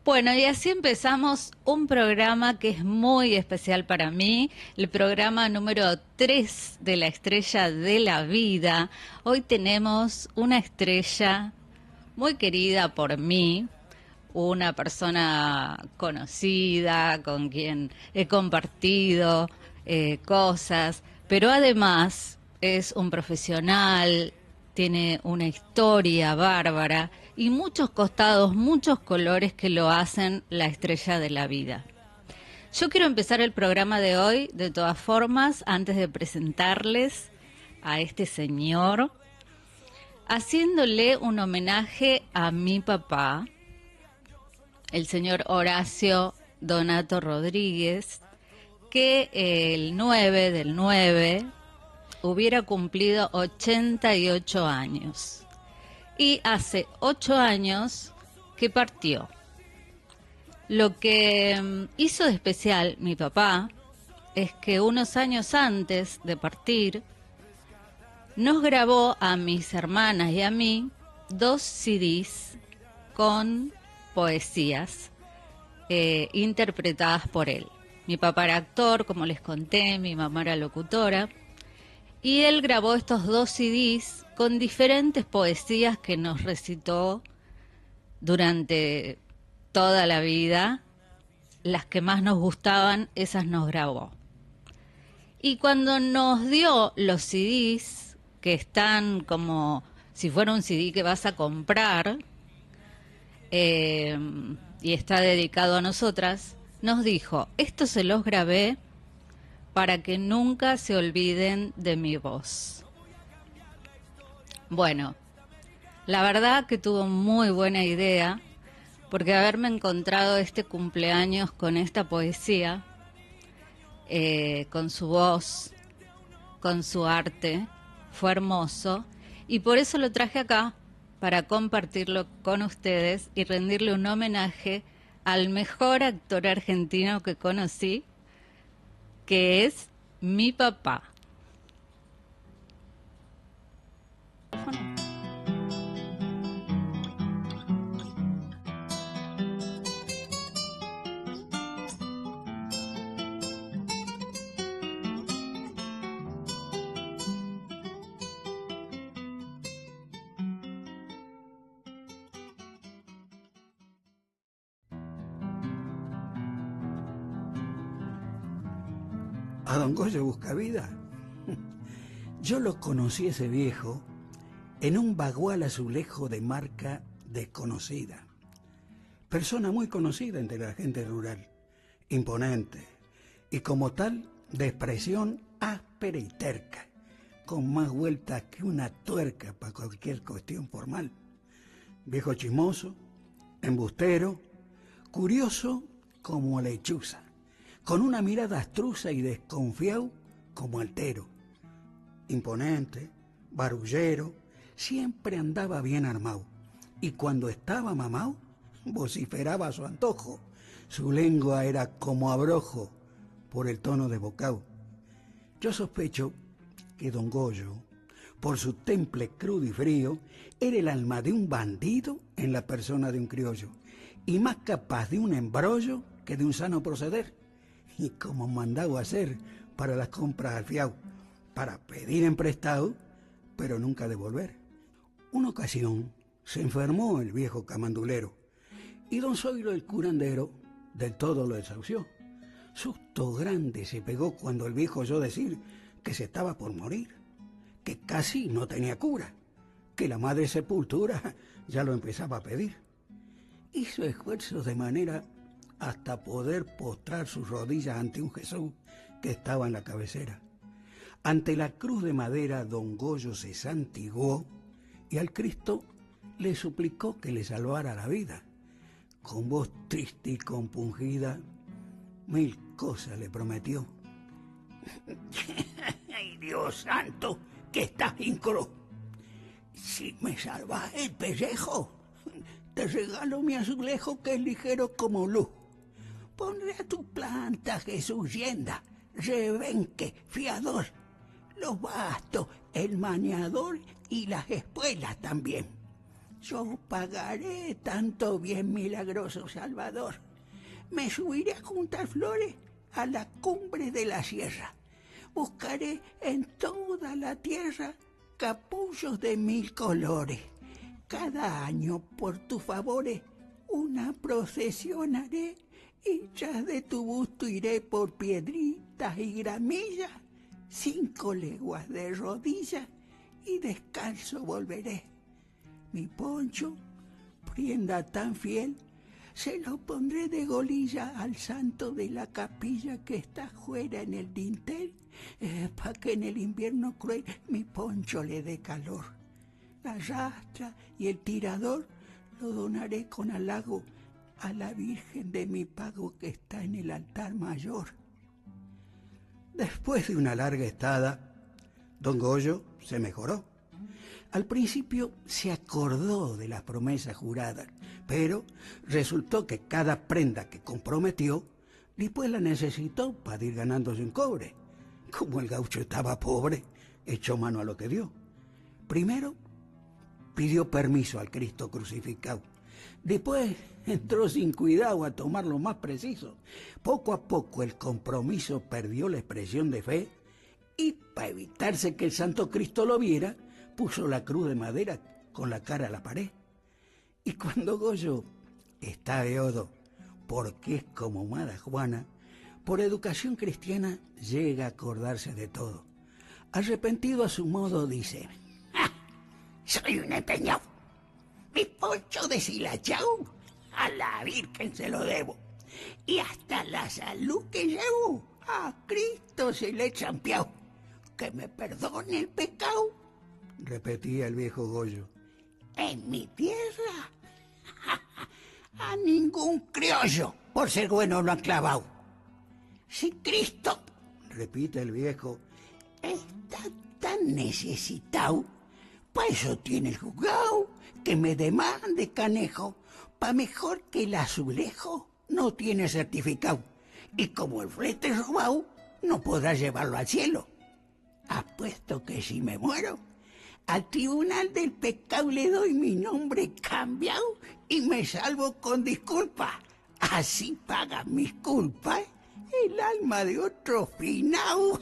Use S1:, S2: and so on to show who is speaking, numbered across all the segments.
S1: Bueno, y así empezamos un programa que es muy especial para mí, el programa número 3 de la Estrella de la Vida. Hoy tenemos una estrella muy querida por mí, una persona conocida, con quien he compartido cosas, pero además es un profesional, tiene una historia bárbara y muchos costados, muchos colores que lo hacen la estrella de la vida. Yo quiero empezar el programa de hoy, de todas formas, antes de presentarles a este señor, haciéndole un homenaje a mi papá, el señor Horacio Donato Rodríguez, que el 9 del 9 hubiera cumplido 88 años. Y hace 8 años que partió. Lo que hizo de especial mi papá es que unos años antes de partir nos grabó a mis hermanas y a mí 2 CDs con poesías interpretadas por él. Mi papá era actor, como les conté, mi mamá era locutora, y él grabó estos 2 CDs con diferentes poesías que nos recitó durante toda la vida. Las que más nos gustaban, esas nos grabó. Y cuando nos dio los CDs, que están como si fuera un CD que vas a comprar, y está dedicado a nosotras, nos dijo: esto se los grabé para que nunca se olviden de mi voz. Bueno, la verdad que tuvo muy buena idea, porque haberme encontrado este cumpleaños con esta poesía, con su voz, con su arte, fue hermoso, y por eso lo traje acá, para compartirlo con ustedes y rendirle un homenaje al mejor actor argentino que conocí, que es mi papá.
S2: ¿A don Goyo Buscavida? Yo lo conocí ese viejo en un bagual azulejo de marca desconocida. Persona muy conocida entre la gente rural, imponente, y como tal, de expresión áspera y terca, con más vueltas que una tuerca para cualquier cuestión formal. Viejo chismoso, embustero, curioso como lechuza, con una mirada astrusa y desconfiado como altero. Imponente, barullero, siempre andaba bien armado, y cuando estaba mamado, vociferaba a su antojo. Su lengua era como abrojo por el tono de bocado. Yo sospecho que don Goyo, por su temple crudo y frío, era el alma de un bandido en la persona de un criollo, y más capaz de un embrollo que de un sano proceder, y como mandado a hacer para las compras al fiao, para pedir en prestado, pero nunca devolver. Una ocasión se enfermó el viejo camandulero, y don Zoilo el curandero del todo lo desahució. Susto grande se pegó cuando el viejo oyó decir que se estaba por morir, que casi no tenía cura, que la madre sepultura ya lo empezaba a pedir. Hizo esfuerzos de manera hasta poder postrar sus rodillas ante un Jesús que estaba en la cabecera. Ante la cruz de madera, don Goyo se santiguó y al Cristo le suplicó que le salvara la vida. Con voz triste y compungida, 1000 cosas le prometió. ¡Ay, Dios santo, que estás incro! Si me salvas el pellejo, te regalo mi azulejo que es ligero como luz. Pondré a tu planta, Jesús, yenda, rebenque, fiador, los bastos, el maniador y las espuelas también. Yo pagaré tanto bien, milagroso Salvador. Me subiré a juntar flores a la cumbre de la sierra. Buscaré en toda la tierra capullos de 1000 colores. Cada año, por tus favores, una procesión haré y tras de tu busto iré por piedritas y gramillas, 5 leguas de rodillas y descalzo volveré. Mi poncho, prenda tan fiel, se lo pondré de golilla al santo de la capilla que está fuera en el dintel, pa' que en el invierno cruel mi poncho le dé calor. La rastra y el tirador lo donaré con halago a la Virgen de mi pago que está en el altar mayor. Después de una larga estada, don Goyo se mejoró. Al principio se acordó de las promesas juradas, pero resultó que cada prenda que comprometió, después la necesitó para ir ganándose un cobre. Como el gaucho estaba pobre, echó mano a lo que dio. Primero pidió permiso al Cristo crucificado. Después entró sin cuidado a tomar lo más preciso. Poco a poco el compromiso perdió la expresión de fe y, para evitarse que el Santo Cristo lo viera, puso la cruz de madera con la cara a la pared. Y cuando Goyo está beodo, porque es como Mada Juana, por educación cristiana llega a acordarse de todo. Arrepentido a su modo dice: ¡Ah! Soy un empeñado. Mi poncho deshilachado a la Virgen se lo debo. Y hasta la salud que llevo a Cristo se le he champeado. Que me perdone el pecado, repetía el viejo Goyo. En mi tierra a ningún criollo por ser bueno lo han clavado. Si Cristo, repite el viejo, está tan necesitado, pa' eso tiene el juzgado que me demande canejo, pa' mejor que el azulejo no tiene certificado. Y como el flete es robado, no podrá llevarlo al cielo. Apuesto que si me muero, al tribunal del pecado le doy mi nombre cambiado y me salvo con disculpa. Así paga mis culpas el alma de otro finao.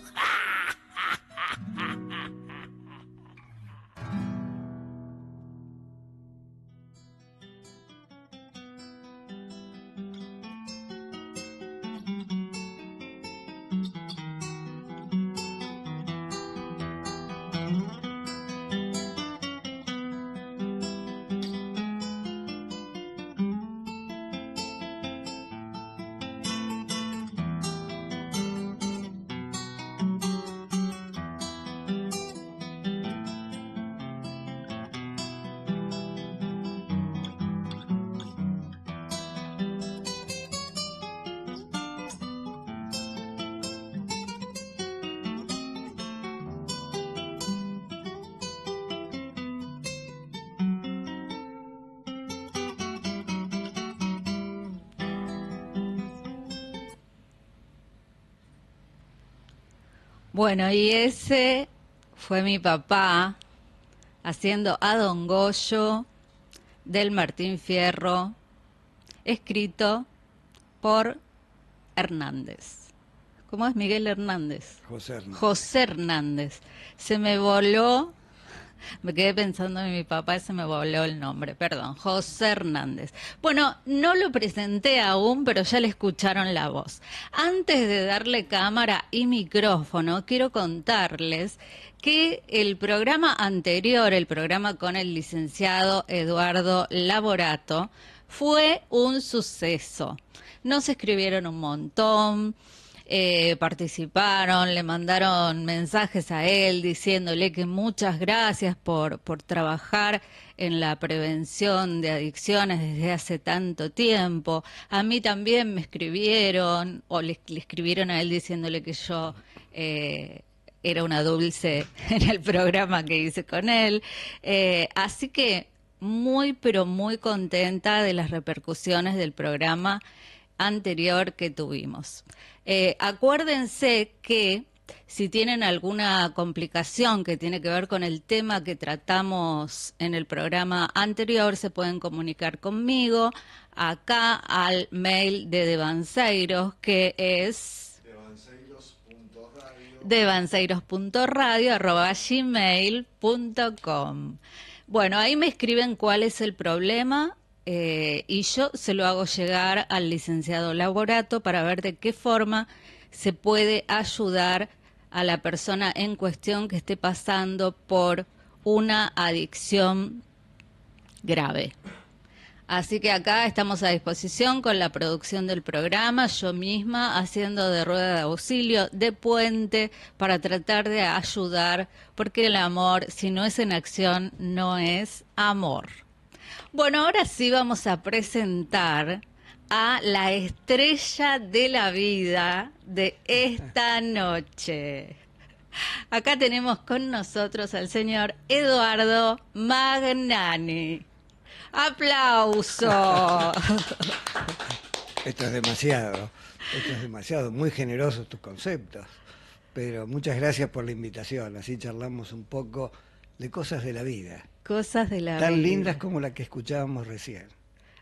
S1: Bueno, y ese fue mi papá haciendo a Don Goyo del Martín Fierro, escrito por Hernández. ¿Cómo es Miguel Hernández?
S2: José Hernández.
S1: José Hernández. Se me voló, me quedé pensando en mi papá y se me voló el nombre, perdón, José Hernández. Bueno, no lo presenté aún, pero ya le escucharon la voz. Antes de darle cámara y micrófono, quiero contarles que el programa anterior, el programa con el licenciado Eduardo Laborato, fue un suceso. Nos escribieron un montón, participaron, le mandaron mensajes a él diciéndole que muchas gracias por trabajar en la prevención de adicciones desde hace tanto tiempo. A mí también me escribieron, o le escribieron a él diciéndole que yo era una dulce en el programa que hice con él. Así que muy, pero muy contenta de las repercusiones del programa anterior que tuvimos. Acuérdense que si tienen alguna complicación que tiene que ver con el tema que tratamos en el programa anterior, se pueden comunicar conmigo acá al mail de Devanceiros, que es devanceiros.radio@gmail.com. Bueno, ahí me escriben cuál es el problema y yo se lo hago llegar al licenciado Laborato para ver de qué forma se puede ayudar a la persona en cuestión que esté pasando por una adicción grave. Así que acá estamos a disposición con la producción del programa, yo misma haciendo de rueda de auxilio, de puente, para tratar de ayudar, porque el amor, si no es en acción, no es amor. Bueno, ahora sí vamos a presentar a la estrella de la vida de esta noche. Acá tenemos con nosotros al señor Eduardo Magnani. ¡Aplauso!
S3: Esto es demasiado, muy generosos tus conceptos, pero muchas gracias por la invitación, así charlamos un poco de cosas de la vida.
S1: Cosas de la vida.
S3: Tan lindas como la que escuchábamos recién.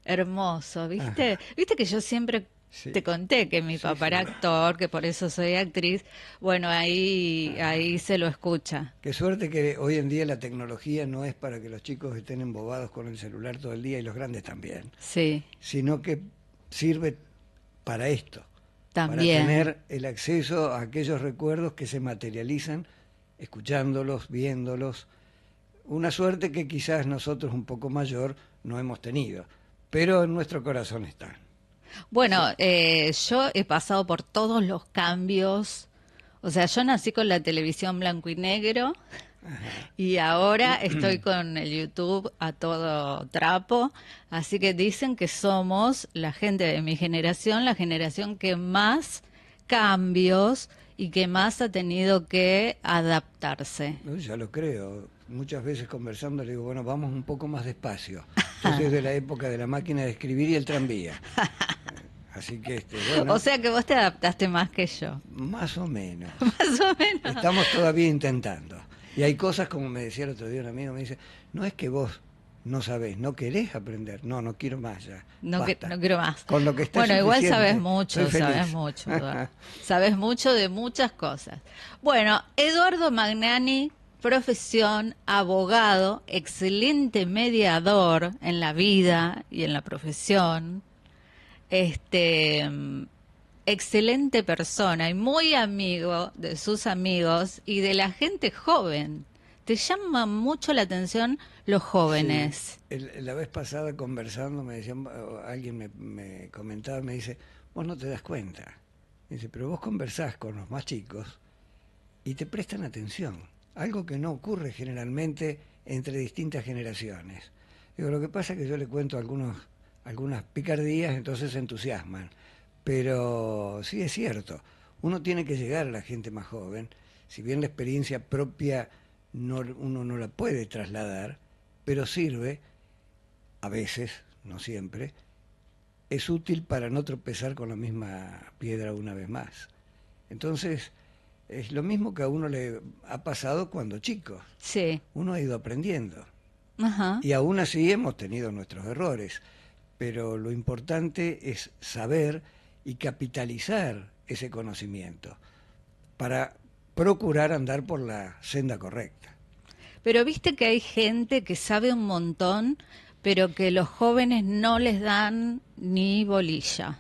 S1: Hermoso, ¿viste? Ajá. Viste que yo siempre te conté que mi papá era actor, que por eso soy actriz. Bueno, ahí se lo escucha.
S3: Qué suerte que hoy en día la tecnología no es para que los chicos estén embobados con el celular todo el día y los grandes también.
S1: Sí.
S3: Sino que sirve para esto.
S1: También.
S3: Para tener el acceso a aquellos recuerdos que se materializan escuchándolos, viéndolos. Una suerte que quizás nosotros un poco mayor no hemos tenido, pero en nuestro corazón están.
S1: Bueno, yo he pasado por todos los cambios. O sea, yo nací con la televisión blanco y negro. Ajá. Y ahora estoy con el YouTube a todo trapo. Así que dicen que somos, la gente de mi generación, la generación que más cambios y que más ha tenido que adaptarse.
S3: Ya lo creo. Muchas veces conversando le digo, bueno, vamos un poco más despacio. Yo soy de la época de la máquina de escribir y el tranvía. Así que, bueno.
S1: O sea que vos te adaptaste más que yo.
S3: Más o menos.
S1: Más o menos.
S3: Estamos todavía intentando. Y hay cosas, como me decía el otro día un amigo, me dice, no es que vos no sabés, no querés aprender. No, no quiero más ya.
S1: No quiero más.
S3: Con lo que está
S1: bueno, igual sabés
S3: mucho,
S1: Eduardo. Sabés mucho de muchas cosas. Bueno, Eduardo Magnani, profesión, abogado, excelente mediador en la vida y en la profesión, excelente persona y muy amigo de sus amigos y de la gente joven. Te llama mucho la atención los jóvenes.
S3: Sí. La vez pasada conversando me decían, alguien me comentaba, me dice, vos no te das cuenta. Me dice, pero vos conversás con los más chicos y te prestan atención. Algo que no ocurre generalmente entre distintas generaciones. Digo, lo que pasa es que yo le cuento algunas picardías, entonces se entusiasman. Pero sí es cierto, uno tiene que llegar a la gente más joven, si bien la experiencia propia uno no la puede trasladar, pero sirve, a veces, no siempre, es útil para no tropezar con la misma piedra una vez más. Entonces, es lo mismo que a uno le ha pasado cuando chico.
S1: Sí.
S3: Uno ha ido aprendiendo.
S1: Ajá.
S3: Y aún así hemos tenido nuestros errores. Pero lo importante es saber y capitalizar ese conocimiento para procurar andar por la senda correcta.
S1: Pero viste que hay gente que sabe un montón, pero que los jóvenes no les dan ni bolilla.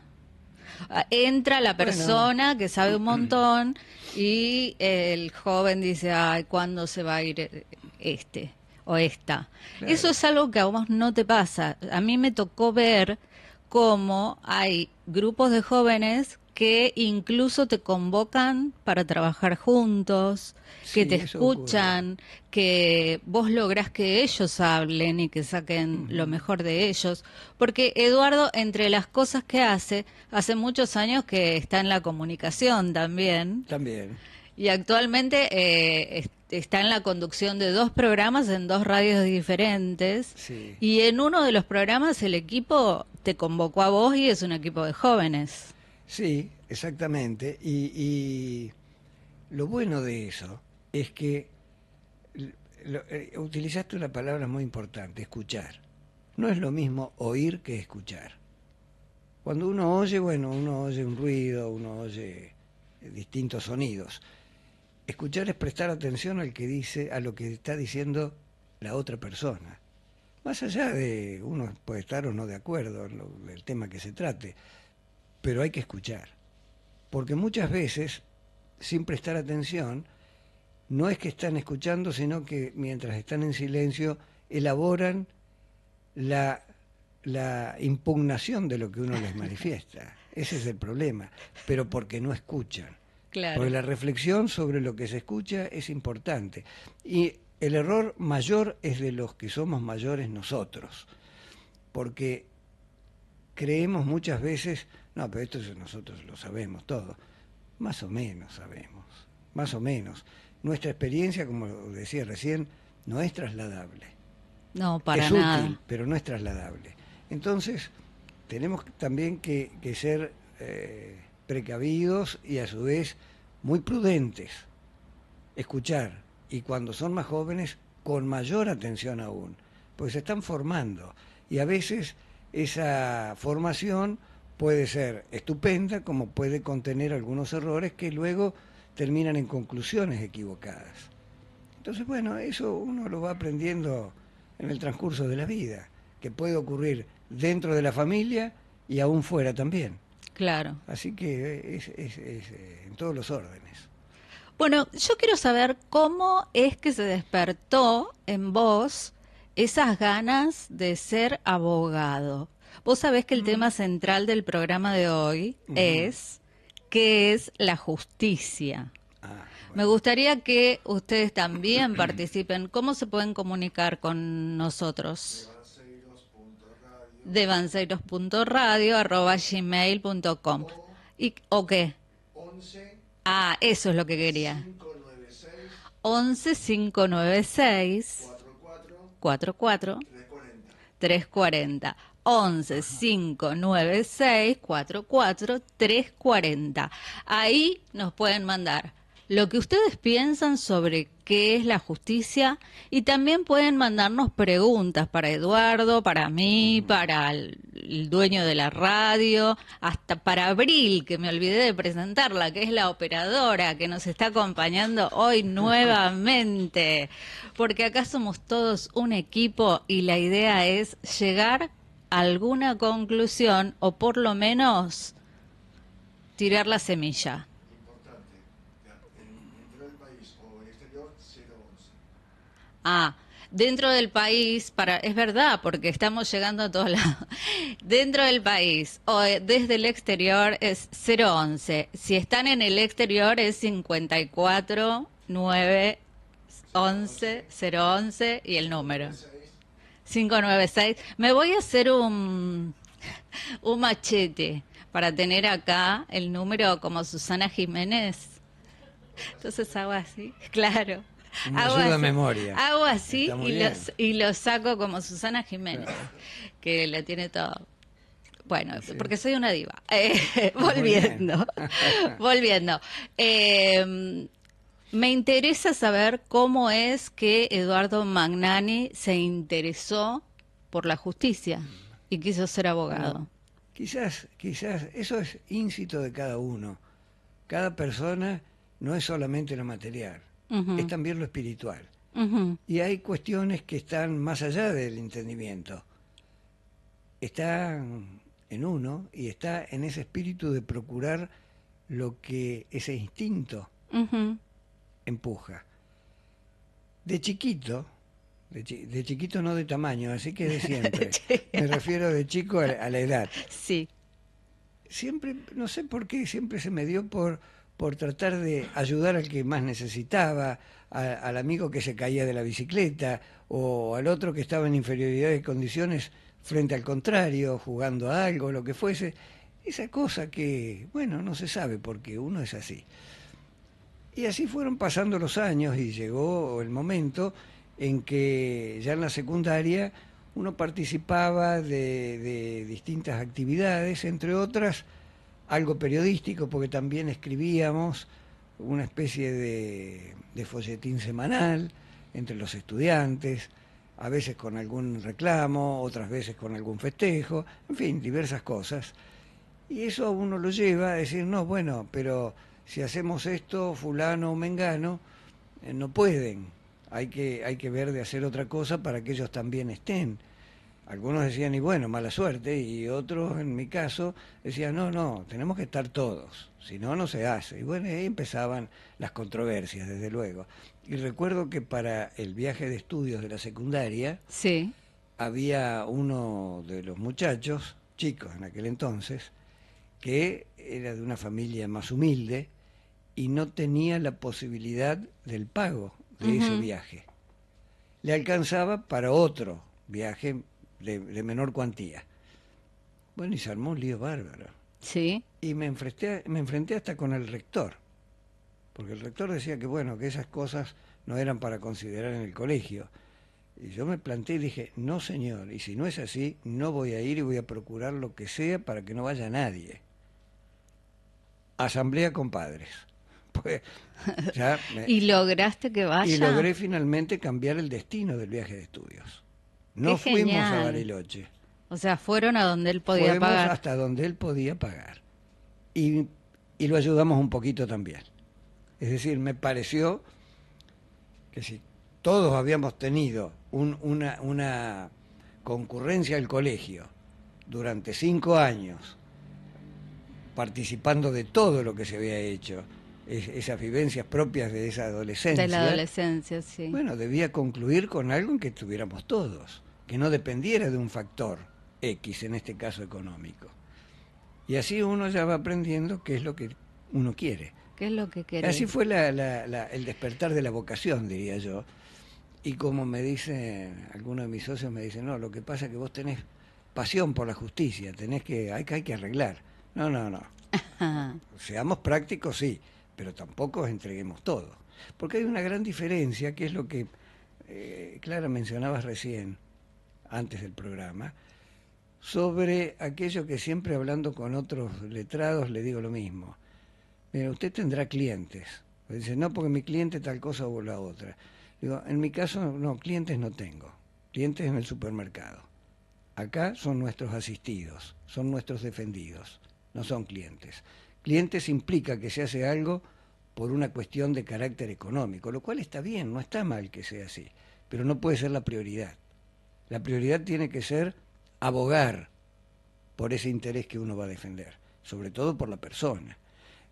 S1: Entra la persona que sabe un montón y el joven dice, ay, ¿cuándo se va a ir este o esta? Claro. Eso es algo que a vos no te pasa. A mí me tocó ver cómo hay grupos de jóvenes que incluso te convocan para trabajar juntos, que te escuchan, que vos lográs que ellos hablen y que saquen lo mejor de ellos. Porque Eduardo, entre las cosas que hace muchos años que está en la comunicación también.
S3: También.
S1: Y actualmente está en la conducción de 2 programas en 2 radios diferentes.
S3: Sí.
S1: Y en uno de los programas el equipo te convocó a vos y es un equipo de jóvenes.
S3: Sí, exactamente. Y lo bueno de eso es que utilizaste una palabra muy importante, escuchar. No es lo mismo oír que escuchar. Cuando uno oye, bueno, uno oye un ruido, uno oye distintos sonidos. Escuchar es prestar atención al que dice, a lo que está diciendo la otra persona. Más allá de uno puede estar o no de acuerdo en el tema que se trate, pero hay que escuchar. Porque muchas veces, sin prestar atención, no es que están escuchando, sino que mientras están en silencio, elaboran la impugnación de lo que uno les manifiesta. Ese es el problema, pero porque no escuchan.
S1: Claro.
S3: Porque la reflexión sobre lo que se escucha es importante. Y el error mayor es de los que somos mayores nosotros, porque creemos muchas veces, no, pero esto nosotros lo sabemos todo. Más o menos sabemos, más o menos. Nuestra experiencia, como decía recién, no es trasladable.
S1: No, para
S3: es
S1: nada.
S3: útil, pero no es trasladable. Entonces, tenemos también que ser precavidos y a su vez muy prudentes. Escuchar, y cuando son más jóvenes, con mayor atención aún, porque se están formando. Y a veces esa formación puede ser estupenda, como puede contener algunos errores que luego terminan en conclusiones equivocadas. Entonces, bueno, eso uno lo va aprendiendo en el transcurso de la vida, que puede ocurrir dentro de la familia y aún fuera también.
S1: Claro.
S3: Así que es en todos los órdenes.
S1: Bueno, yo quiero saber cómo es que se despertó en vos esas ganas de ser abogado. Vos sabés que el tema central del programa de hoy es ¿qué es la justicia?
S3: Bueno.
S1: Me gustaría que ustedes también participen. ¿Cómo se pueden comunicar con nosotros? devanceiros.radio@gmail.com. ¿O qué?
S4: 11
S1: Ah, eso es lo que quería.
S4: 596
S1: 11 596
S4: 44
S1: 44
S4: 340.
S1: 340. 11 596 44 340. Ahí nos pueden mandar lo que ustedes piensan sobre qué es la justicia y también pueden mandarnos preguntas para Eduardo, para mí, para el dueño de la radio, hasta para Abril, que me olvidé de presentarla, que es la operadora que nos está acompañando hoy nuevamente, porque acá somos todos un equipo y la idea es llegar a alguna conclusión o por lo menos tirar la semilla.
S4: Importante, dentro del país o el exterior, 011.
S1: Ah, dentro del país, es verdad, porque estamos llegando a todos lados. Dentro del país o desde el exterior es 011. Si están en el exterior es 54 9 11 011 y el número 596. Me voy a hacer un machete para tener acá el número como Susana Jiménez. Entonces hago así, claro.
S3: Una ayuda a memoria.
S1: Hago así
S3: Está muy bien.
S1: y lo saco como Susana Jiménez, que lo tiene todo. Bueno,
S3: Sí.
S1: porque soy una diva.
S3: Muy
S1: Volviendo. Volviendo. Me interesa saber cómo es que Eduardo Magnani se interesó por la justicia y quiso ser abogado.
S3: Quizás eso es íncito de cada uno. Cada persona no es solamente lo material,
S1: Ujú.
S3: es también lo espiritual.
S1: Ujú.
S3: Y hay cuestiones que están más allá del entendimiento. Están en uno y está en ese espíritu de procurar lo que ese instinto
S1: Ujú.
S3: empuja. De chiquito, de chiquito no de tamaño, así que de siempre. Me refiero de chico a la edad.
S1: Sí.
S3: Siempre, no sé por qué, siempre se me dio por tratar de ayudar al que más necesitaba, al amigo que se caía de la bicicleta, o al otro que estaba en inferioridad de condiciones frente al contrario, jugando a algo, lo que fuese. Esa cosa que, bueno, no se sabe porque uno es así. Y así fueron pasando los años y llegó el momento en que ya en la secundaria uno participaba de distintas actividades, entre otras algo periodístico, porque también escribíamos una especie de folletín semanal entre los estudiantes, a veces con algún reclamo, otras veces con algún festejo, en fin, diversas cosas. Y eso a uno lo lleva a decir, no, bueno, pero si hacemos esto, fulano o mengano, no pueden. Hay que ver de hacer otra cosa para que ellos también estén. Algunos decían, y bueno, mala suerte, y otros, en mi caso, decían, no, no, tenemos que estar todos, si no, no se hace. Y bueno, ahí empezaban las controversias, desde luego. Y recuerdo que para el viaje de estudios de la secundaria,
S1: Sí.
S3: había uno de los muchachos, chicos en aquel entonces, que era de una familia más humilde y no tenía la posibilidad del pago de ese viaje. Le alcanzaba para otro viaje de menor cuantía. Bueno, y se armó un lío bárbaro.
S1: Sí.
S3: Y me enfrenté hasta con el rector, porque el rector decía que bueno, que esas cosas no eran para considerar en el colegio. Y yo me planteé y dije, no señor, y si no es así, no voy a ir y voy a procurar lo que sea para que no vaya nadie. Asamblea con padres. Pues,
S1: ¿Y lograste que vaya?
S3: y logré finalmente cambiar el destino del viaje de estudios. No
S1: Qué
S3: fuimos
S1: genial.
S3: a Bariloche.
S1: O sea, fueron a donde él podía
S3: Fuimos
S1: pagar.
S3: hasta donde él podía pagar. Y lo ayudamos un poquito también. Es decir, me pareció que si todos habíamos tenido una concurrencia al colegio durante 5 años, participando de todo lo que se había hecho, esas vivencias propias de esa adolescencia.
S1: De la adolescencia, sí.
S3: Bueno, debía concluir con algo en que estuviéramos todos, que no dependiera de un factor X, en este caso económico. Y así uno ya va aprendiendo qué es lo que uno quiere.
S1: ¿Qué es lo que querés?
S3: Así fue el despertar de la vocación, diría yo. Y como me dicen, algunos de mis socios me dicen, no, lo que pasa es que vos tenés pasión por la justicia, hay que arreglar. No, no, no. Seamos prácticos, sí, pero tampoco entreguemos todo. Porque hay una gran diferencia, que es lo que Clara mencionabas recién, antes del programa, sobre aquello que siempre hablando con otros letrados le digo lo mismo. Mira, usted tendrá clientes. Dice, no, porque mi cliente tal cosa o la otra. Digo, en mi caso, no, clientes no tengo. Clientes en el supermercado. Acá son nuestros asistidos, son nuestros defendidos, no son clientes. Clientes implica que se hace algo por una cuestión de carácter económico, lo cual está bien, no está mal que sea así, pero no puede ser la prioridad. La prioridad tiene que ser abogar por ese interés que uno va a defender, sobre todo por la persona.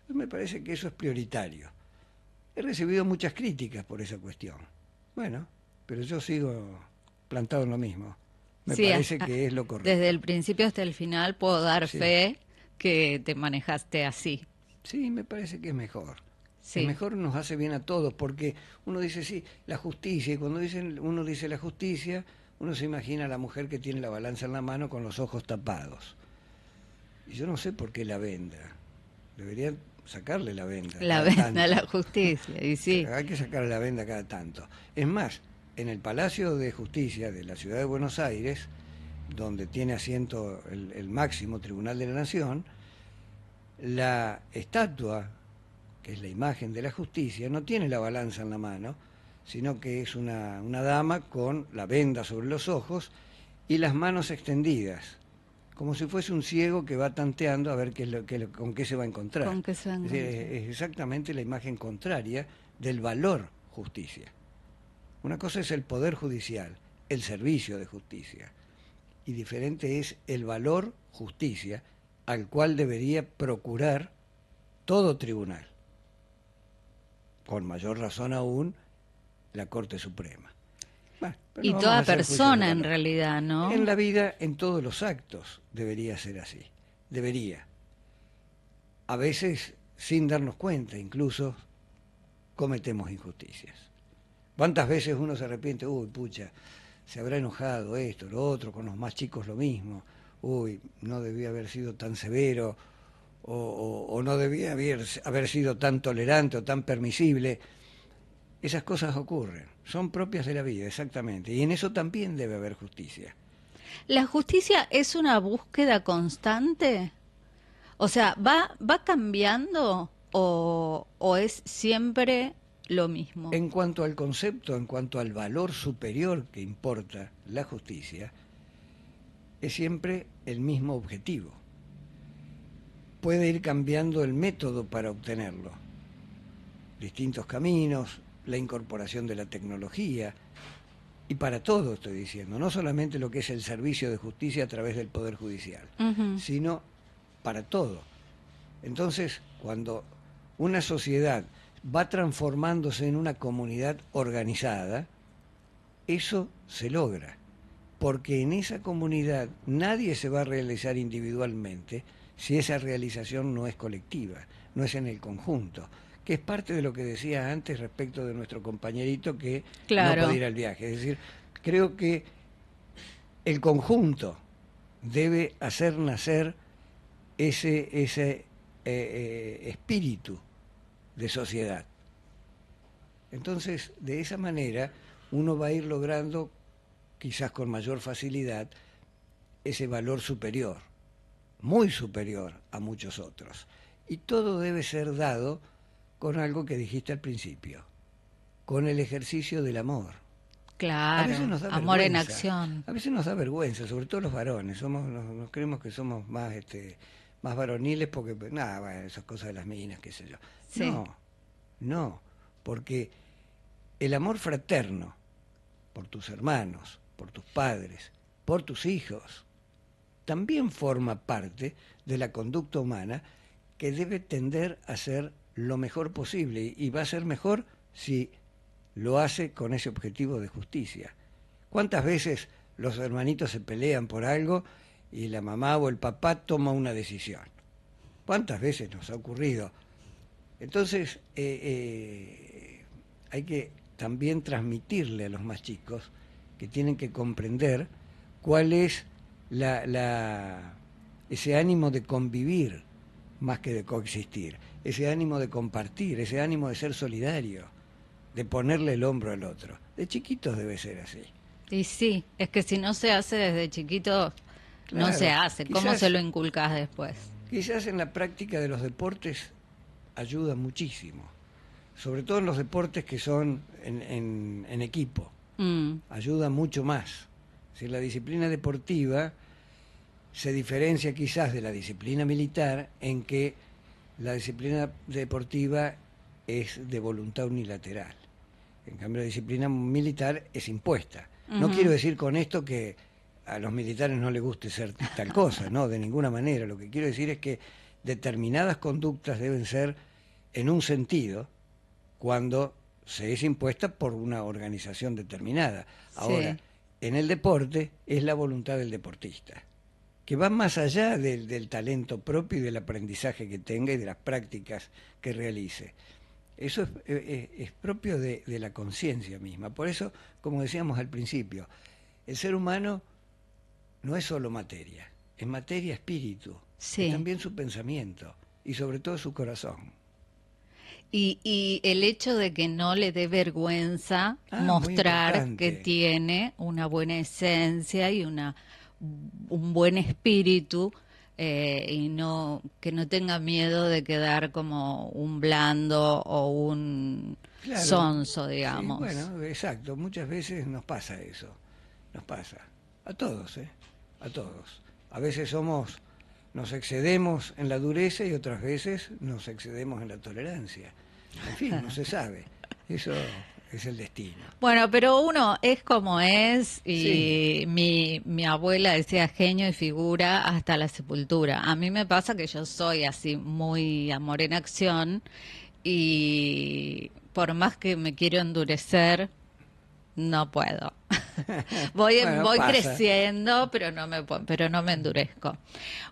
S3: Me parece que eso es prioritario. He recibido muchas críticas por esa cuestión. Bueno, pero yo sigo plantado en lo mismo. Me
S1: Sí,
S3: parece que es lo correcto.
S1: Desde el principio hasta el final puedo dar
S3: Sí.
S1: fe que te manejaste así.
S3: Sí, me parece que es mejor.
S1: Sí.
S3: Es mejor, nos hace bien a todos, porque uno dice, sí, la justicia, y cuando uno dice la justicia, uno se imagina a la mujer que tiene la balanza en la mano con los ojos tapados. Y yo no sé por qué la venda. Deberían sacarle la venda.
S1: La
S3: cada
S1: venda
S3: tanto.
S1: a la justicia, y sí.
S3: Hay que sacarle la venda cada tanto. Es más, en el Palacio de Justicia de la Ciudad de Buenos Aires, donde tiene asiento el máximo Tribunal de la Nación, la estatua, que es la imagen de la justicia, no tiene la balanza en la mano, sino que es una dama con la venda sobre los ojos y las manos extendidas, como si fuese un ciego que va tanteando a ver con qué se va a encontrar.
S1: Con qué se va a
S3: Es decir,
S1: encontrar.
S3: es exactamente la imagen contraria del valor justicia. Una cosa es el poder judicial, el servicio de justicia, y diferente es el valor justicia al cual debería procurar todo tribunal, con mayor razón aún la Corte Suprema. Bueno, pero
S1: Y
S3: no vamos a
S1: toda
S3: hacer juicios de
S1: persona en
S3: valor.
S1: realidad, ¿no?
S3: En la vida, en todos los actos, debería ser así. Debería. A veces, sin darnos cuenta, incluso, cometemos injusticias. ¿Cuántas veces uno se arrepiente? Uy, pucha, se habrá enojado esto, lo otro, con los más chicos lo mismo. Uy, no debía haber sido tan severo, o no debía haber sido tan tolerante o tan permisible. Esas cosas ocurren, son propias de la vida, exactamente. Y en eso también debe haber justicia.
S1: ¿La justicia es una búsqueda constante? O sea, ¿va cambiando o es siempre lo mismo?
S3: En cuanto al concepto, en cuanto al valor superior que importa la justicia, es siempre el mismo objetivo. Puede ir cambiando el método para obtenerlo. Distintos caminos, la incorporación de la tecnología, y para todo estoy diciendo, no solamente lo que es el servicio de justicia a través del Poder Judicial, sino para todo. Entonces, cuando una sociedad va transformándose en una comunidad organizada, eso se logra, porque en esa comunidad nadie se va a realizar individualmente si esa realización no es colectiva, no es en el conjunto, que es parte de lo que decía antes respecto de nuestro compañerito que
S1: Claro.
S3: no puede ir al viaje. Es decir, creo que el conjunto debe hacer nacer ese espíritu de sociedad. Entonces, de esa manera, uno va a ir logrando, quizás con mayor facilidad, ese valor superior, muy superior a muchos otros. Y todo debe ser dado con algo que dijiste al principio, con el ejercicio del amor.
S1: Claro,
S3: A veces nos da
S1: amor en
S3: vergüenza,
S1: acción.
S3: a veces nos da vergüenza, sobre todo los varones, nos creemos que somos más varoniles porque, nada, bueno, esas cosas de las minas, qué sé yo.
S1: Sí.
S3: No, porque el amor fraterno por tus hermanos, por tus padres, por tus hijos, también forma parte de la conducta humana que debe tender a ser lo mejor posible, y va a ser mejor si lo hace con ese objetivo de justicia. ¿Cuántas veces los hermanitos se pelean por algo y la mamá o el papá toma una decisión? ¿Cuántas veces nos ha ocurrido? Entonces, hay que también transmitirle a los más chicos que tienen que comprender cuál es ese ánimo de convivir más que de coexistir, ese ánimo de compartir, ese ánimo de ser solidario, de ponerle el hombro al otro. De chiquitos debe ser así.
S1: Y sí, es que si no se hace desde chiquito, no
S3: Claro,
S1: se hace. ¿Cómo
S3: quizás-
S1: se lo inculcas después?
S3: Quizás en la práctica de los deportes ayuda muchísimo, sobre todo en los deportes que son en equipo, ayuda mucho más. Si la disciplina deportiva se diferencia quizás de la disciplina militar en que la disciplina deportiva es de voluntad unilateral. En cambio, la disciplina militar es impuesta. No quiero decir con esto que a los militares no les guste ser tal cosa, no, de ninguna manera. Lo que quiero decir es que determinadas conductas deben ser en un sentido cuando se es impuesta por una organización determinada. Ahora,
S1: Sí.
S3: en el deporte es la voluntad del deportista, que va más allá del talento propio y del aprendizaje que tenga y de las prácticas que realice. Eso es propio de la conciencia misma. Por eso, como decíamos al principio, el ser humano no es solo materia, es materia espíritu,
S1: Sí.
S3: es también su pensamiento y sobre todo su corazón.
S1: Y el hecho de que no le dé vergüenza
S3: Muy
S1: mostrar
S3: importante.
S1: que tiene una buena esencia y un buen espíritu, y que no tenga miedo de quedar como un blando o un
S3: Claro.
S1: sonso,
S3: Sí,
S1: digamos.
S3: bueno, exacto. Muchas veces nos pasa eso. Nos pasa. A todos, ¿eh? A todos. A veces nos excedemos en la dureza y otras veces nos excedemos en la tolerancia. En fin, no se sabe. Eso es el destino.
S1: Bueno, pero uno es como es y
S3: Sí.
S1: mi abuela decía genio y figura hasta la sepultura. A mí me pasa que yo soy así muy amor en acción y por más que me quiero endurecer, no puedo.
S3: Bueno,
S1: Voy
S3: pasa.
S1: creciendo, pero no me endurezco.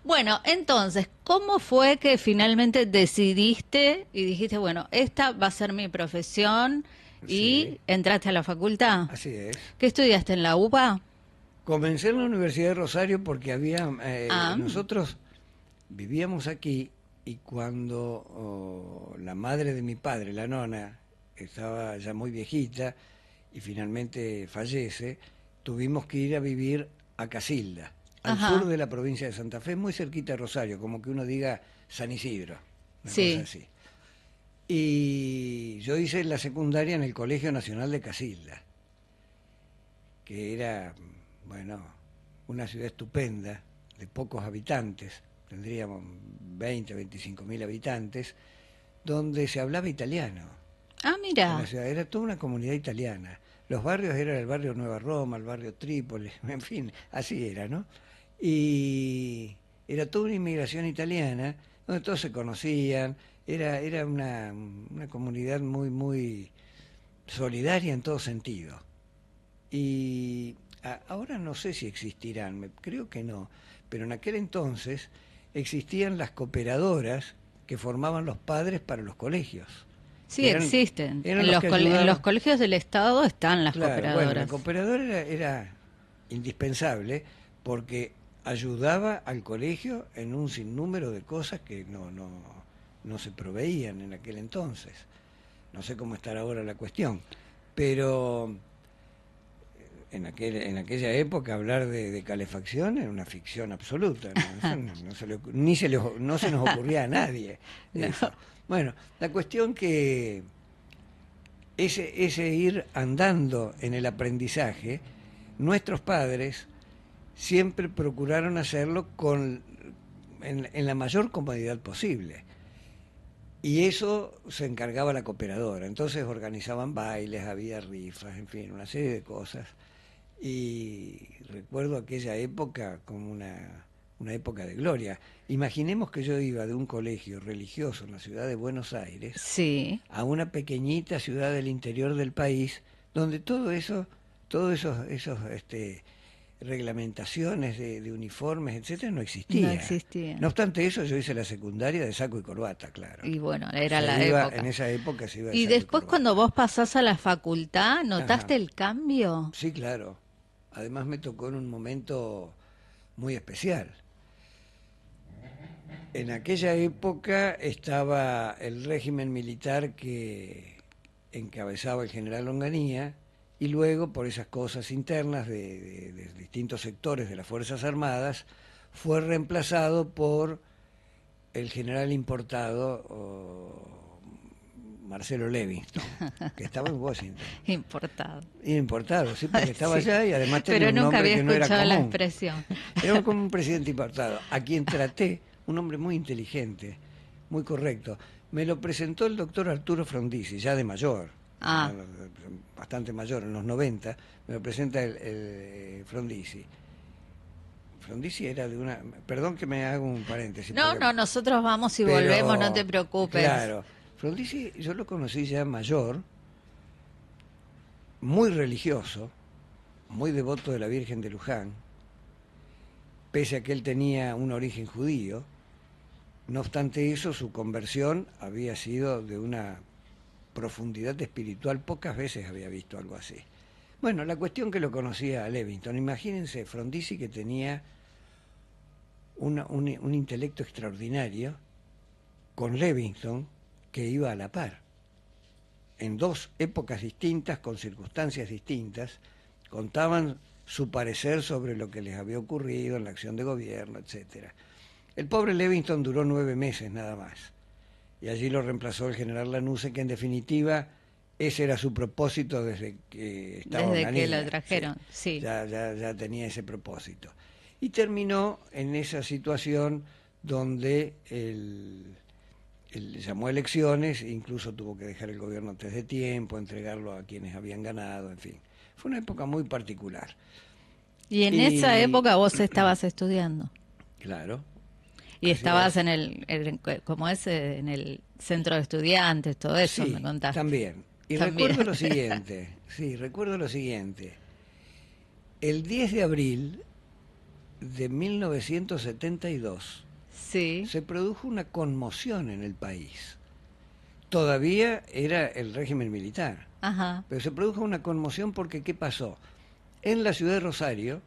S1: Bueno, entonces, ¿cómo fue que finalmente decidiste y dijiste, bueno, esta va a ser mi profesión y
S3: Sí.
S1: entraste a la facultad?
S3: Así es.
S1: ¿Qué estudiaste en la UBA?
S3: Comencé en la Universidad de Rosario porque
S1: Ah.
S3: nosotros vivíamos aquí y cuando la madre de mi padre, la nona, estaba ya muy viejita y finalmente fallece, tuvimos que ir a vivir a Casilda, al
S1: Ajá.
S3: sur de la provincia de Santa Fe, muy cerquita de Rosario, como que uno diga San Isidro, una
S1: Sí.
S3: cosa así. Y yo hice la secundaria en el Colegio Nacional de Casilda, que era, bueno, una ciudad estupenda, de pocos habitantes, tendríamos 20, 25 mil habitantes, donde se hablaba italiano.
S1: Ah,
S3: En
S1: mira.
S3: la ciudad era toda una comunidad italiana. Los barrios eran el barrio Nueva Roma, el barrio Trípoli, en fin, así era, ¿no? Y era toda una inmigración italiana, donde todos se conocían, era una comunidad muy, muy solidaria en todo sentido. Y ahora no sé si existirán, creo que no, pero en aquel entonces existían las cooperadoras que formaban los padres para los colegios.
S1: Sí,
S3: Eran-
S1: existen.
S3: eran
S1: En
S3: los
S1: los,
S3: que
S1: en los
S3: ayudaban.
S1: colegios del Estado están las
S3: Claro, bueno, la
S1: cooperadoras.
S3: cooperadora era indispensable porque ayudaba al colegio en un sinnúmero de cosas que no se proveían en aquel entonces. No sé cómo estará ahora la cuestión, pero en aquella época hablar de calefacción era una ficción absoluta, ¿no? Eso no se nos ocurría a nadie
S1: No.
S3: eso. Bueno, la cuestión que ese ir andando en el aprendizaje, nuestros padres siempre procuraron hacerlo en la mayor comodidad posible. Y eso se encargaba la cooperadora. Entonces organizaban bailes, había rifas, en fin, una serie de cosas. Y recuerdo aquella época como una época de gloria. Imaginemos que yo iba de un colegio religioso en la ciudad de Buenos Aires
S1: Sí.
S3: a una pequeñita ciudad del interior del país, donde todos esos reglamentaciones de uniformes, etcétera, no
S1: No
S3: existían.
S1: existían.
S3: No obstante eso, yo hice la secundaria de saco y corbata, claro.
S1: Y bueno, era
S3: Se
S1: la
S3: iba,
S1: época.
S3: en esa época se iba de
S1: Y
S3: saco y
S1: después
S3: corbata.
S1: cuando vos pasás a la facultad, ¿notaste
S3: Ajá.
S1: el cambio?
S3: Sí, claro. Además me tocó en un momento muy especial. En aquella época estaba el régimen militar que encabezaba el general Longanía y luego, por esas cosas internas de distintos sectores de las Fuerzas Armadas, fue reemplazado por el general Marcelo Levingston, que estaba en Washington.
S1: Importado.
S3: Importado, sí, porque estaba
S1: Sí.
S3: allá y además tenía
S1: Pero
S3: un
S1: nunca
S3: nombre
S1: había
S3: que no era
S1: escuchado la
S3: común.
S1: expresión.
S3: Era como un presidente importado, a quien traté, un hombre muy inteligente, muy correcto. Me lo presentó el doctor Arturo Frondizi, ya de mayor,
S1: Ah.
S3: bastante mayor, en los 90, me lo presenta el Frondizi. Frondizi era de una... Perdón que me hago un paréntesis.
S1: No,
S3: porque-
S1: no, nosotros vamos y
S3: pero,
S1: volvemos, no te preocupes.
S3: Claro, Frondizi yo lo conocí ya mayor, muy religioso, muy devoto de la Virgen de Luján, pese a que él tenía un origen judío. No obstante eso, su conversión había sido de una profundidad espiritual, pocas veces había visto algo así. Bueno, la cuestión que lo conocía a Levingston, imagínense, Frondizi que tenía un intelecto extraordinario, con Levingston que iba a la par, en dos épocas distintas, con circunstancias distintas, contaban su parecer sobre lo que les había ocurrido en la acción de gobierno, etcétera. El pobre Levingston duró 9 meses nada más, y allí lo reemplazó el general Lanusse, que en definitiva ese era su propósito desde que estaba
S1: Desde que
S3: Onganía,
S1: lo trajeron, sí.
S3: Ya tenía ese propósito. Y terminó en esa situación donde él llamó a elecciones, incluso tuvo que dejar el gobierno antes de tiempo, entregarlo a quienes habían ganado, en fin. Fue una época muy particular.
S1: Y en
S3: Y-
S1: esa época vos estabas estudiando.
S3: Claro.
S1: Y
S3: Así
S1: estabas
S3: es.
S1: como es, en el centro de estudiantes, todo eso
S3: Sí,
S1: me contaste.
S3: también. Y
S1: También.
S3: recuerdo lo siguiente, recuerdo lo siguiente. El 10 de abril de 1972
S1: Sí.
S3: se produjo una conmoción en el país. Todavía era el régimen militar,
S1: Ajá.
S3: pero se produjo una conmoción porque ¿qué pasó? En la ciudad de Rosario,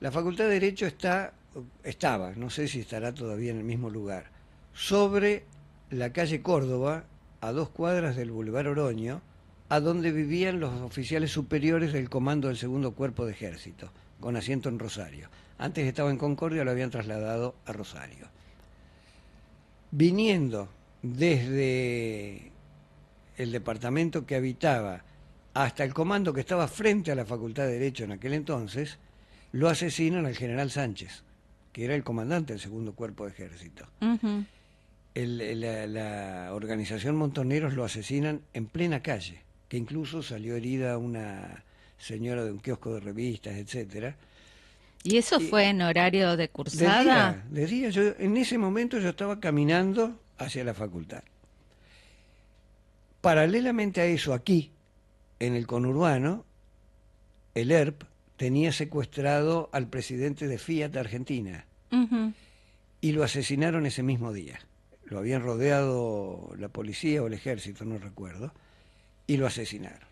S3: la Facultad de Derecho estaba, no sé si estará todavía en el mismo lugar, sobre la calle Córdoba, a 2 cuadras del Boulevard Oroño, a donde vivían los oficiales superiores del Comando del Segundo Cuerpo de Ejército, con asiento en Rosario. Antes estaba en Concordia, lo habían trasladado a Rosario. Viniendo desde el departamento que habitaba hasta el comando que estaba frente a la Facultad de Derecho en aquel entonces, lo asesinan al general Sánchez, que era el comandante del segundo cuerpo de ejército.
S1: Ujú.
S3: La organización Montoneros lo asesinan en plena calle, que incluso salió herida una señora de un kiosco de revistas, etcétera.
S1: ¿Y eso
S3: Y
S1: fue en horario de cursada?
S3: de día, en ese momento yo estaba caminando hacia la facultad. Paralelamente a eso, aquí, en el conurbano, el ERP tenía secuestrado al presidente de Fiat Argentina
S1: Ujú.
S3: y lo asesinaron ese mismo día. Lo habían rodeado la policía o el ejército, no recuerdo, y lo asesinaron.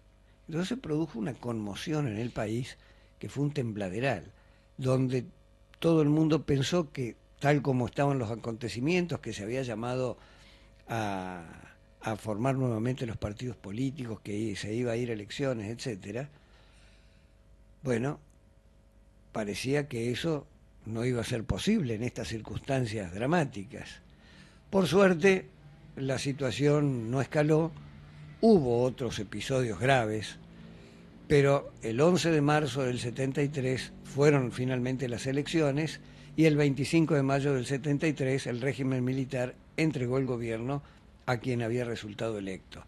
S3: Entonces se produjo una conmoción en el país que fue un tembladeral, donde todo el mundo pensó que, tal como estaban los acontecimientos, que se había llamado a formar nuevamente los partidos políticos, que se iba a ir a elecciones, etcétera, bueno, parecía que eso no iba a ser posible en estas circunstancias dramáticas. Por suerte, la situación no escaló, hubo otros episodios graves, pero el 11 de marzo del 73 fueron finalmente las elecciones y el 25 de mayo del 73 el régimen militar entregó el gobierno a quien había resultado electo,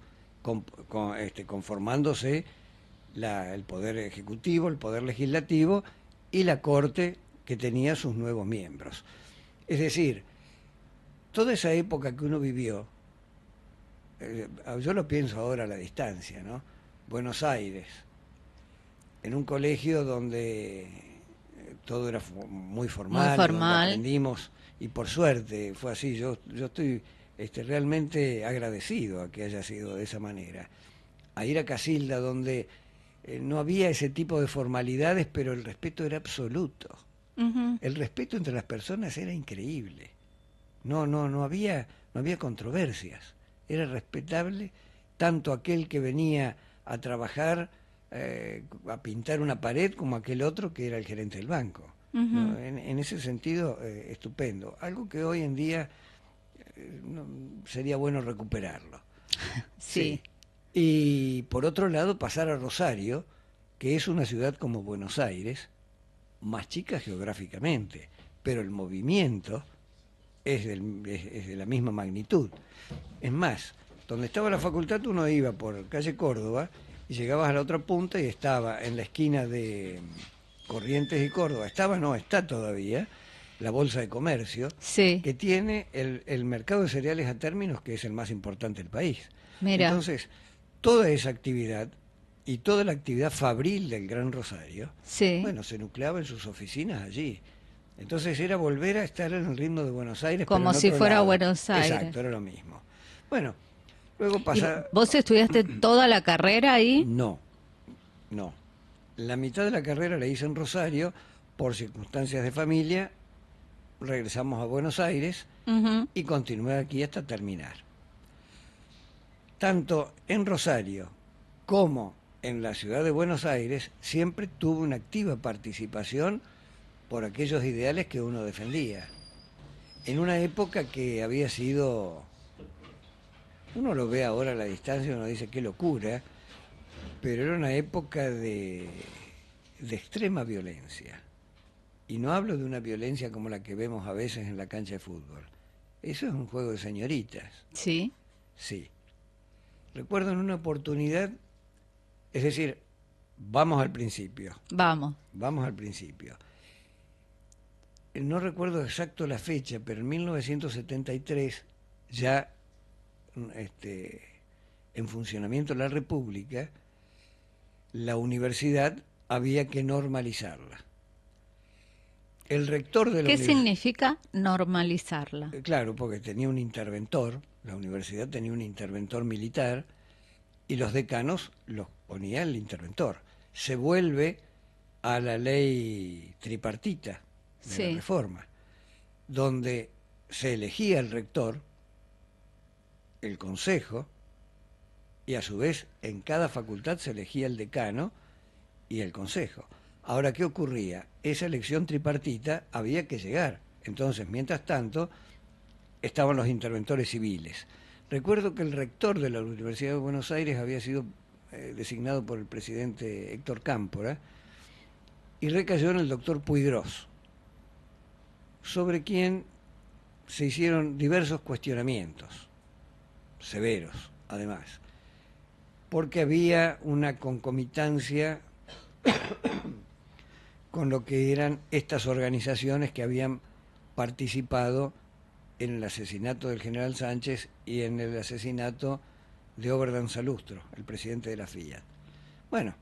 S3: conformándose el poder ejecutivo, el poder legislativo y la corte que tenía sus nuevos miembros. Es decir, toda esa época que uno vivió, yo lo pienso ahora a la distancia, ¿no? Buenos Aires, en un colegio donde todo era muy formal,
S1: Muy
S3: donde
S1: formal.
S3: aprendimos, y por suerte fue así. Yo estoy realmente agradecido a que haya sido de esa manera. A ir a Casilda, donde no había ese tipo de formalidades, pero el respeto era absoluto.
S1: Ujú.
S3: El respeto entre las personas era increíble. No había controversias. Era respetable tanto aquel que venía a trabajar, a pintar una pared, como aquel otro que era el gerente del banco. ¿No?
S1: Ujú.
S3: En ese sentido, estupendo. Algo que hoy en día sería bueno recuperarlo.
S1: Sí.
S3: Sí. Y por otro lado, pasar a Rosario, que es una ciudad como Buenos Aires, más chica geográficamente, pero el movimiento es de la misma magnitud. Es más, donde estaba la facultad uno iba por calle Córdoba y llegabas a la otra punta y estaba en la esquina de Corrientes y Córdoba, está todavía la Bolsa de Comercio,
S1: Sí.
S3: que tiene el mercado de cereales a términos, que es el más importante del país.
S1: Mira.
S3: Entonces, toda esa actividad y toda la actividad fabril del Gran Rosario,
S1: Sí.
S3: bueno, se nucleaba en sus oficinas allí. Entonces era volver a estar en el ritmo de Buenos Aires,
S1: Como
S3: pero en
S1: si
S3: otro
S1: fuera
S3: lado.
S1: Buenos Aires.
S3: Exacto, era lo mismo. Bueno, luego
S1: ¿Y
S3: pasa...
S1: vos estudiaste toda la carrera ahí?
S3: No, no. La mitad de la carrera la hice en Rosario, por circunstancias de familia, regresamos a Buenos Aires
S1: Ujú.
S3: y continué aquí hasta terminar. Tanto en Rosario como en la ciudad de Buenos Aires siempre tuve una activa participación por aquellos ideales que uno defendía. En una época que había sido, uno lo ve ahora a la distancia y uno dice qué locura, pero era una época de extrema violencia. Y no hablo de una violencia como la que vemos a veces en la cancha de fútbol. Eso es un juego de señoritas.
S1: Sí.
S3: Sí. Recuerdo en una oportunidad, es decir, vamos al principio.
S1: Vamos.
S3: Vamos al principio. No recuerdo exacto la fecha, pero en 1973, ya en funcionamiento la República, la universidad había que normalizarla. El rector de la
S1: ¿Qué
S3: universidad...
S1: significa normalizarla?
S3: Claro, porque tenía un interventor, la universidad tenía un interventor militar, y los decanos los ponía el interventor. Se vuelve a la ley tripartita de
S1: Sí.
S3: la reforma, donde se elegía el rector, el consejo, y a su vez en cada facultad se elegía el decano y el consejo. Ahora, ¿qué ocurría? Esa elección tripartita había que llegar. Entonces, mientras tanto, estaban los interventores civiles. Recuerdo que el rector de la Universidad de Buenos Aires había sido designado por el presidente Héctor Cámpora y recayó en el doctor Puiggrós, sobre quien se hicieron diversos cuestionamientos, severos además, porque había una concomitancia con lo que eran estas organizaciones que habían participado en el asesinato del general Sánchez y en el asesinato de Oberdan Salustro, el presidente de la Fiat. Bueno,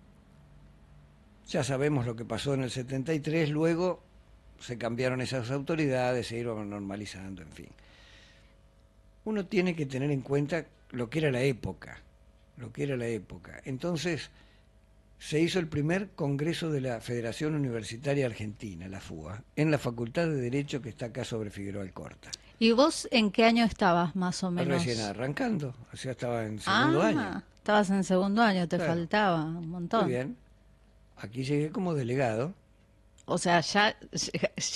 S3: ya sabemos lo que pasó en el 73, luego se cambiaron esas autoridades, se iban normalizando, en fin. Uno tiene que tener en cuenta lo que era la época, Entonces, se hizo el primer congreso de la Federación Universitaria Argentina, la FUA, en la Facultad de Derecho que está acá sobre Figueroa Alcorta.
S1: ¿Y vos en qué año estabas, más o menos?
S3: Recién arrancando, o sea, estaba en segundo año.
S1: Estabas en segundo año, te
S3: Claro.
S1: faltaba un montón.
S3: Muy bien. Aquí llegué como delegado.
S1: O sea, ya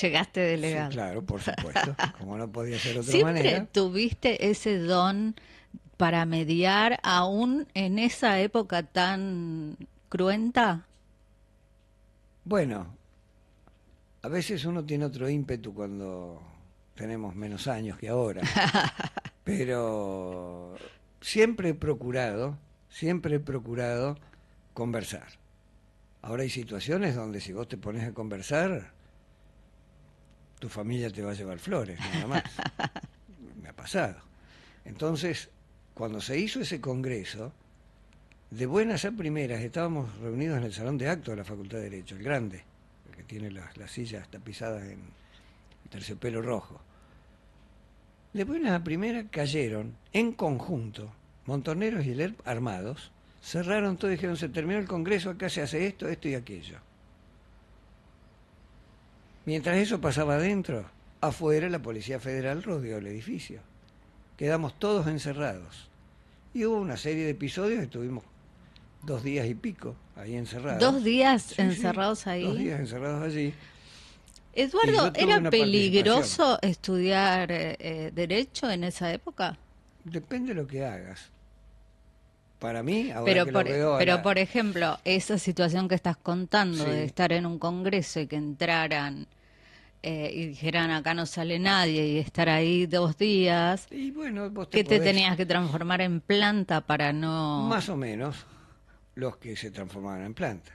S1: llegaste delegado.
S3: Sí, claro, por supuesto, como no podía ser de otra
S1: ¿Siempre
S3: manera.
S1: tuviste ese don para mediar aún en esa época tan cruenta?
S3: Bueno, a veces uno tiene otro ímpetu cuando tenemos menos años que ahora, pero siempre he procurado conversar. Ahora hay situaciones donde si vos te pones a conversar, tu familia te va a llevar flores, nada más. Me ha pasado. Entonces, cuando se hizo ese congreso, de buenas a primeras estábamos reunidos en el salón de actos de la Facultad de Derecho, el grande, el que tiene las sillas tapizadas en terciopelo rojo. De buenas a primeras cayeron en conjunto, Montoneros y el ERP armados, cerraron todo y dijeron, se terminó el congreso, acá se hace esto, esto y aquello. Mientras eso pasaba adentro, afuera la Policía Federal rodeó el edificio. Quedamos todos encerrados. Y hubo una serie de episodios, estuvimos 2 días y pico ahí encerrados.
S1: 2 días
S3: Sí,
S1: encerrados
S3: sí,
S1: ahí.
S3: 2 días encerrados allí. Y
S1: Eduardo,
S3: yo tuve
S1: ¿era
S3: una
S1: peligroso estudiar derecho en esa época?
S3: Depende de lo que hagas. Para mí, ahora
S1: Pero,
S3: que lo veo
S1: por ejemplo, esa situación que estás contando
S3: Sí.
S1: de estar en un congreso y que entraran y dijeran acá no sale nadie y estar ahí 2 días,
S3: Y bueno, vos
S1: ¿qué te
S3: podés-
S1: tenías que transformar en planta para no...?
S3: Más o menos los que se transformaban en planta.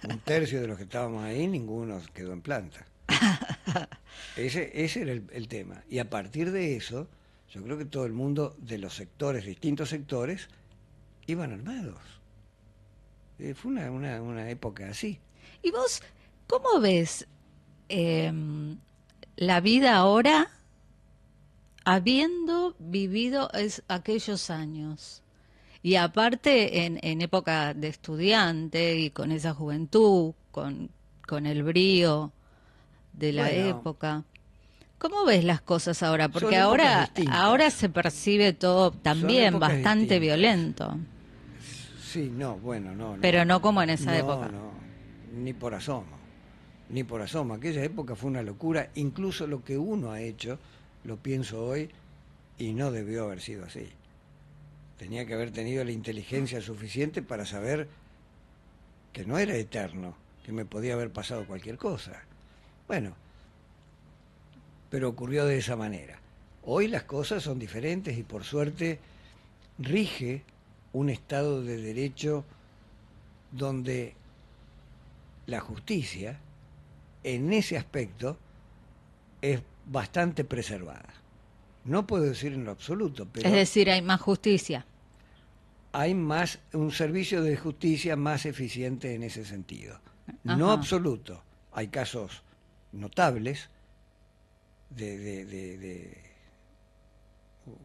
S3: 1/3 de los que estábamos ahí, ninguno quedó en planta. Ese era el tema. Y a partir de eso, yo creo que todo el mundo de los sectores, distintos sectores, iban armados. Fue una época así.
S1: ¿Y vos cómo ves la vida ahora habiendo vivido aquellos años? Y aparte en época de estudiante y con esa juventud, con el brío de la
S3: Bueno,
S1: época. ¿Cómo ves las cosas ahora? Porque
S3: épocas
S1: ahora,
S3: distintas.
S1: ahora se percibe todo también
S3: épocas
S1: bastante
S3: distintas.
S1: violento,
S3: Sí, no, bueno, no.
S1: pero no como en esa
S3: No,
S1: época.
S3: no, ni por asomo. Ni por asomo. Aquella época fue una locura. Incluso lo que uno ha hecho, lo pienso hoy, y no debió haber sido así. Tenía que haber tenido la inteligencia suficiente para saber que no era eterno, que me podía haber pasado cualquier cosa. Bueno, pero ocurrió de esa manera. Hoy las cosas son diferentes y por suerte rige un Estado de Derecho donde la justicia, en ese aspecto, es bastante preservada. No puedo decir en lo absoluto, pero
S1: Es decir, hay más justicia.
S3: hay un servicio de justicia más eficiente en ese sentido. No
S1: Ajá.
S3: absoluto. Hay casos notables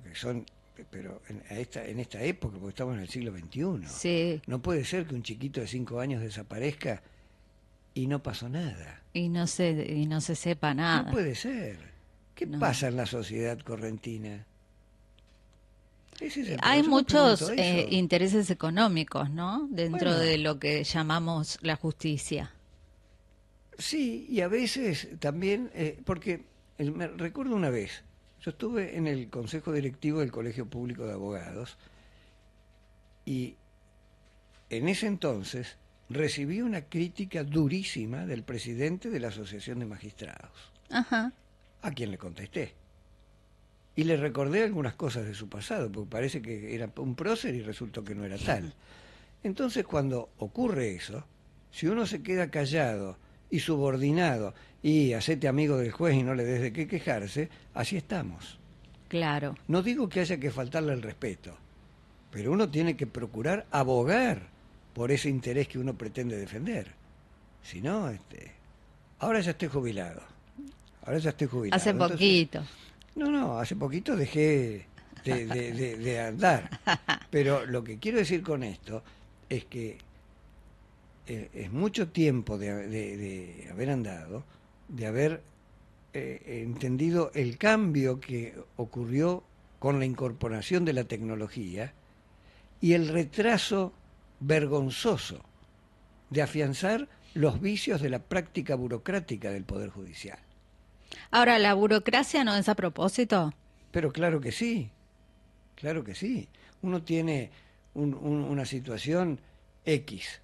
S3: que son, pero en esta época, porque estamos en el siglo XXI.
S1: Sí,
S3: No puede ser que un chiquito de 5 años desaparezca y no pasó nada.
S1: y no se sepa nada.
S3: No puede ser. ¿Qué
S1: No.
S3: pasa en la sociedad correntina? Ese es el
S1: Hay
S3: por eso
S1: muchos
S3: pregunto eso.
S1: intereses económicos, ¿no? Dentro
S3: Bueno.
S1: de lo que llamamos la justicia.
S3: Sí, y a veces también, porque recuerdo una vez, Yo estuve en el Consejo Directivo del Colegio Público de Abogados y en ese entonces recibí una crítica durísima del presidente de la Asociación de Magistrados,
S1: Ajá.
S3: a quien le contesté. Y le recordé algunas cosas de su pasado, porque parece que era un prócer y resultó que no era tal. Entonces, cuando ocurre eso, si uno se queda callado y subordinado y hacete amigo del juez y no le des de qué quejarse, así estamos.
S1: Claro.
S3: No digo que haya que faltarle el respeto, pero uno tiene que procurar abogar por ese interés que uno pretende defender. Si no, ahora ya estoy jubilado. Ahora ya estoy jubilado.
S1: Hace
S3: Entonces,
S1: poquito.
S3: no, hace poquito dejé de andar. Pero lo que quiero decir con esto es que es mucho tiempo de haber andado, de haber entendido el cambio que ocurrió con la incorporación de la tecnología y el retraso vergonzoso de afianzar los vicios de la práctica burocrática del Poder Judicial.
S1: Ahora, ¿la burocracia no es a propósito?
S3: Pero claro que sí, claro que sí. Uno tiene una situación X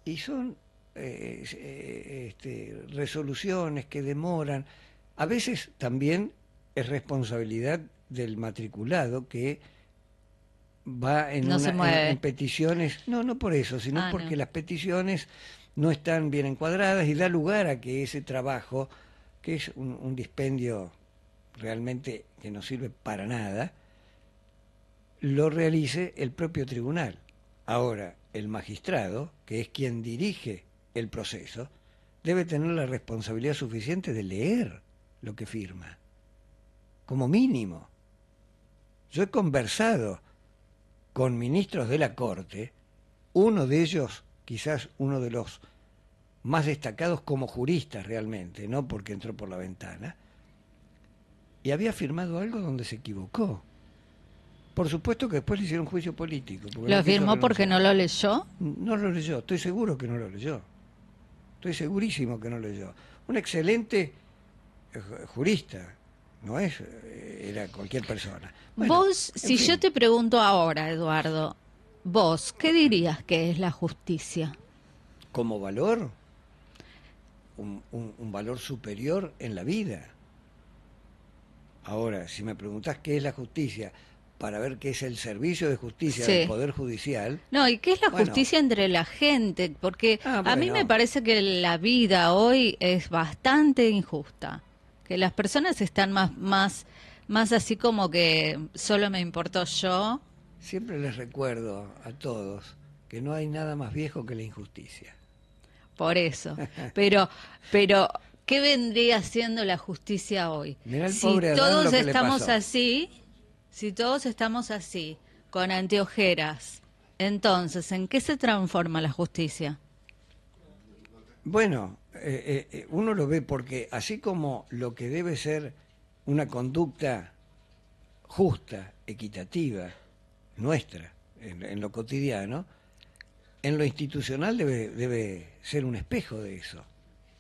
S3: y son resoluciones que demoran. A veces también es responsabilidad del matriculado que va
S1: No se mueve.
S3: en peticiones, no por eso, sino porque
S1: no.
S3: las peticiones no están bien encuadradas y da lugar a que ese trabajo, que es un dispendio realmente que no sirve para nada, lo realice el propio tribunal. Ahora, el magistrado, que es quien dirige el proceso, debe tener la responsabilidad suficiente de leer lo que firma, como mínimo. Yo he conversado con ministros de la Corte, uno de ellos, quizás uno de los más destacados como juristas realmente, no porque entró por la ventana, y había firmado algo donde se equivocó. Por supuesto que después le hicieron juicio político.
S1: ¿Lo
S3: no quiso
S1: firmó porque
S3: renunciar.
S1: no lo leyó?
S3: No lo leyó, estoy seguro que no lo leyó. Estoy segurísimo que no lo leyó. Un excelente jurista, no es, era cualquier persona. Bueno,
S1: Vos,
S3: en
S1: si
S3: fin.
S1: yo te pregunto ahora, Eduardo, vos, ¿qué dirías que es la justicia?
S3: Como valor, un valor superior en la vida. Ahora, si me preguntás qué es la justicia, para ver qué es el servicio de justicia
S1: Sí.
S3: del Poder Judicial,
S1: No, ¿y qué es la
S3: Bueno.
S1: justicia entre la gente? Porque a mí me
S3: bueno,
S1: parece que la vida hoy es bastante injusta, que las personas están más así como que solo me importo yo.
S3: siempre les recuerdo a todos que no hay nada más viejo que la injusticia.
S1: Por eso. Pero, ¿qué vendría siendo la justicia hoy?
S3: Mirá el
S1: Si
S3: pobre Adán
S1: todos
S3: lo que le
S1: estamos
S3: pasó.
S1: así, si todos estamos así, con anteojeras, entonces, ¿en qué se transforma la justicia?
S3: Bueno, uno lo ve porque así como lo que debe ser una conducta justa, equitativa, nuestra, en lo cotidiano, en lo institucional debe ser un espejo de eso.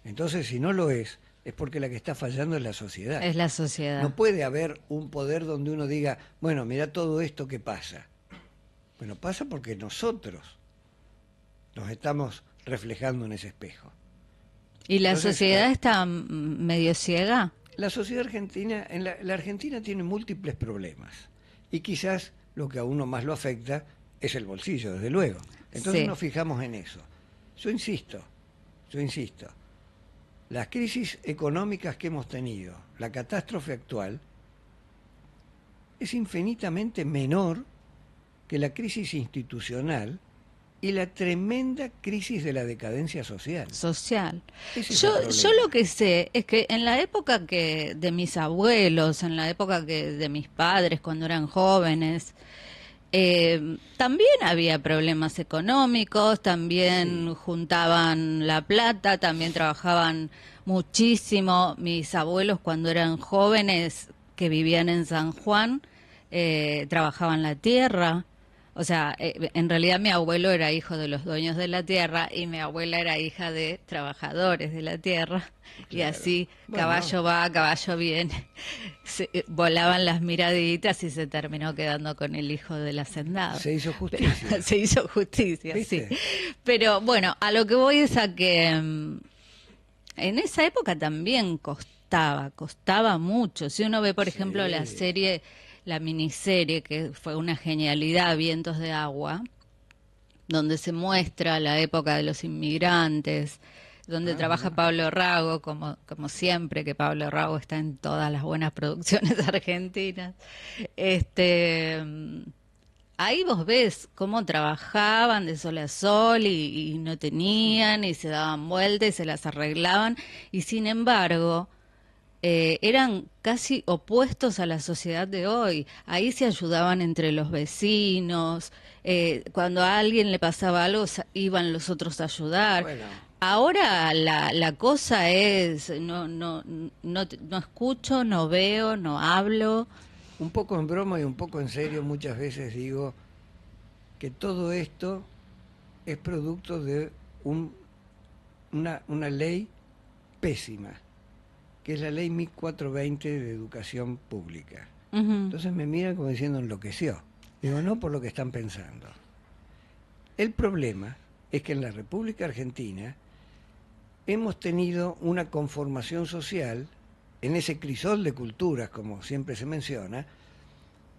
S3: Entonces, si no lo es porque la que está fallando es la sociedad.
S1: Es la sociedad.
S3: No puede haber un poder donde uno diga, bueno, mira todo esto que pasa. Bueno, pasa porque nosotros nos estamos reflejando en ese espejo.
S1: ¿Y la
S3: Entonces,
S1: sociedad está medio ciega?
S3: La sociedad argentina, la Argentina tiene múltiples problemas y quizás lo que a uno más lo afecta es el bolsillo, desde luego. Entonces
S1: Sí.
S3: nos fijamos en eso. Yo insisto, las crisis económicas que hemos tenido, la catástrofe actual, es infinitamente menor que la crisis institucional y la tremenda crisis de la decadencia social.
S1: Social.
S3: Ese es
S1: Yo,
S3: el
S1: yo
S3: problema.
S1: lo que sé es que en la época que de mis abuelos, en la época que de mis padres cuando eran jóvenes, también había problemas económicos, también juntaban la plata, también trabajaban muchísimo. Mis abuelos cuando eran jóvenes que vivían en San Juan, trabajaban la tierra. O sea, en realidad mi abuelo era hijo de los dueños de la tierra y mi abuela era hija de trabajadores de la tierra. Y
S3: Claro.
S1: así,
S3: Bueno,
S1: caballo va, caballo viene. Volaban las miraditas y se terminó quedando con el hijo del hacendado.
S3: se hizo
S1: Pero
S3: justicia.
S1: se hizo justicia, sí.
S3: ¿Viste?
S1: Pero bueno, a lo que voy es a que en esa época también costaba mucho. Si uno ve, por ejemplo, la
S3: Sí.
S1: serie, la miniserie, que fue una genialidad, Vientos de Agua, donde se muestra la época de los inmigrantes, donde trabaja
S3: Mira.
S1: Pablo Rago, como siempre, que Pablo Rago está en todas las buenas producciones argentinas. Este, ahí vos ves cómo trabajaban de sol a sol y no tenían y se daban vueltas y se las arreglaban y sin embargo eran casi opuestos a la sociedad de hoy. Ahí se ayudaban entre los vecinos, cuando a alguien le pasaba algo iban los otros a ayudar.
S3: Bueno,
S1: Ahora la cosa es, no escucho, no veo, no hablo.
S3: un poco en broma y un poco en serio, muchas veces digo que todo esto es producto de una ley pésima, que es la ley 1420 de educación pública.
S1: Ujú.
S3: Entonces me miran como diciendo enloqueció. Digo, no por lo que están pensando. El problema es que en la República Argentina hemos tenido una conformación social en ese crisol de culturas, como siempre se menciona,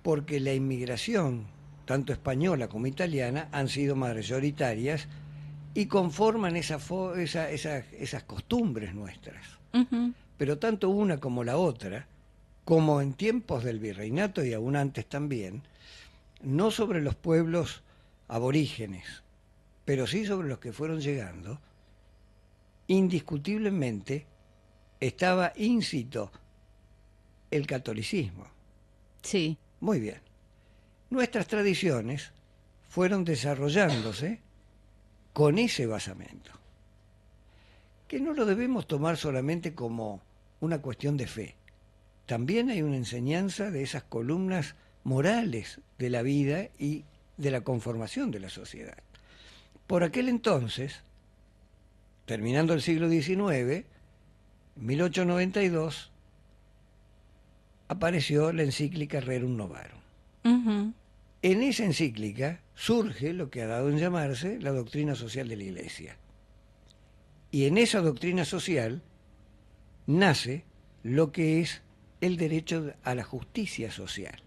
S3: porque la inmigración, tanto española como italiana, han sido mayoritarias y conforman esas costumbres nuestras.
S1: Ujú.
S3: Pero tanto una como la otra, como en tiempos del virreinato y aún antes también, no sobre los pueblos aborígenes, pero sí sobre los que fueron llegando, indiscutiblemente estaba íncito el catolicismo.
S1: Sí.
S3: Muy bien. Nuestras tradiciones fueron desarrollándose con ese basamento, que no lo debemos tomar solamente como una cuestión de fe. También hay una enseñanza de esas columnas morales de la vida y de la conformación de la sociedad. Por aquel entonces, terminando el siglo XIX, en 1892, apareció la encíclica Rerum Novarum.
S1: Ujú.
S3: En esa encíclica surge lo que ha dado en llamarse la doctrina social de la Iglesia. Y en esa doctrina social nace lo que es el derecho a la justicia social.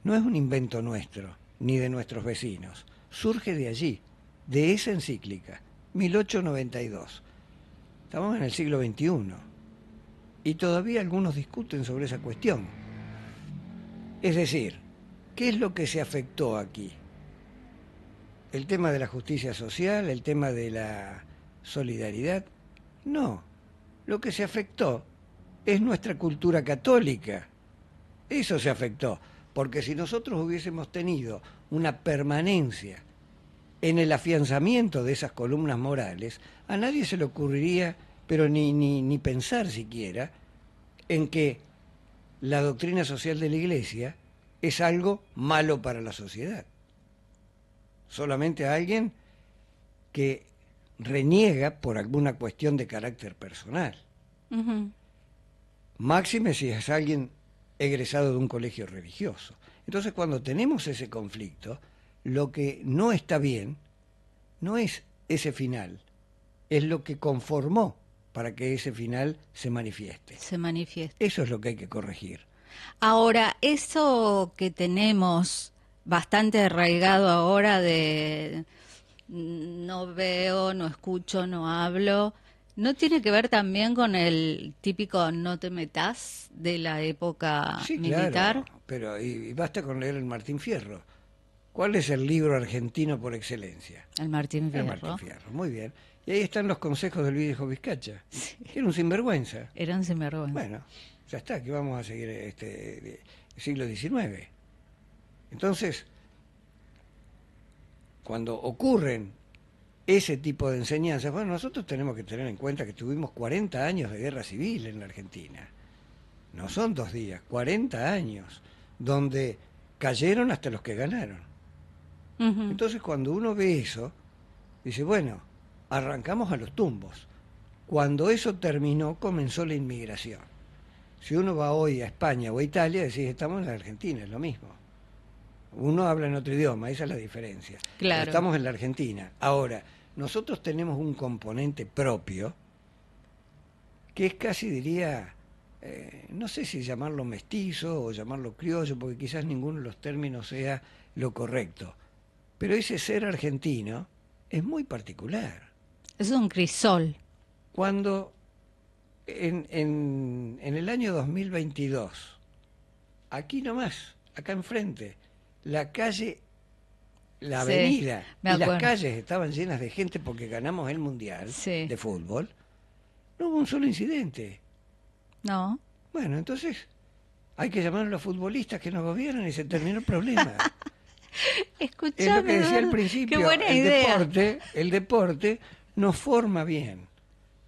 S3: No es un invento nuestro, ni de nuestros vecinos. Surge de allí, de esa encíclica, 1892. Estamos en el siglo XXI y todavía algunos discuten sobre esa cuestión. Es decir, ¿qué es lo que se afectó aquí? ¿El tema de la justicia social? ¿El tema de la solidaridad? No. Lo que se afectó es nuestra cultura católica. Eso se afectó. Porque si nosotros hubiésemos tenido una permanencia en el afianzamiento de esas columnas morales, a nadie se le ocurriría, pero ni pensar siquiera, en que la doctrina social de la Iglesia es algo malo para la sociedad. Solamente a alguien que reniega por alguna cuestión de carácter personal.
S1: Ujú.
S3: Máxime si es alguien egresado de un colegio religioso. Entonces, cuando tenemos ese conflicto, lo que no está bien no es ese final, es lo que conformó para que ese final se manifieste.
S1: Se manifiesta.
S3: Eso es lo que hay que corregir.
S1: Ahora, eso que tenemos bastante arraigado ahora de no veo, no escucho, no hablo, ¿no tiene que ver también con el típico no te metas de la época
S3: Sí,
S1: militar?
S3: claro, pero y basta con leer el Martín Fierro. ¿Cuál es el libro argentino por excelencia?
S1: El Martín
S3: El
S1: Fierro.
S3: Martín Fierro, muy bien. Y ahí están los consejos del viejo Vizcacha. Era un sinvergüenza.
S1: Era un sinvergüenza.
S3: Bueno, ya está, que vamos a seguir siglo XIX. Entonces, cuando ocurren ese tipo de enseñanzas, bueno, nosotros tenemos que tener en cuenta que tuvimos 40 años de guerra civil en la Argentina. No son 2 días, 40 años, donde cayeron hasta los que ganaron.
S1: Ujú.
S3: Entonces cuando uno ve eso, dice, bueno, arrancamos a los tumbos. Cuando eso terminó, comenzó la inmigración. Si uno va hoy a España o a Italia, decís, estamos en la Argentina, es lo mismo. Uno habla en otro idioma, esa es la diferencia. Pero
S1: Claro.
S3: estamos en la Argentina. Ahora, nosotros tenemos un componente propio que es casi, diría, no sé si llamarlo mestizo o llamarlo criollo, porque quizás ninguno de los términos sea lo correcto. Pero ese ser argentino es muy particular.
S1: Es un crisol.
S3: Cuando en el año 2022, aquí nomás, acá enfrente, la calle, la
S1: Sí,
S3: avenida
S1: me
S3: y las
S1: acuerdo.
S3: calles estaban llenas de gente porque ganamos el Mundial
S1: Sí.
S3: de fútbol, no hubo un solo incidente.
S1: No.
S3: Bueno, entonces hay que llamar a los futbolistas que nos gobiernan y se terminó el problema. Es lo que
S1: Escuchame,
S3: decía al
S1: Eduardo. Qué
S3: principio,
S1: buena idea.
S3: el deporte nos forma bien,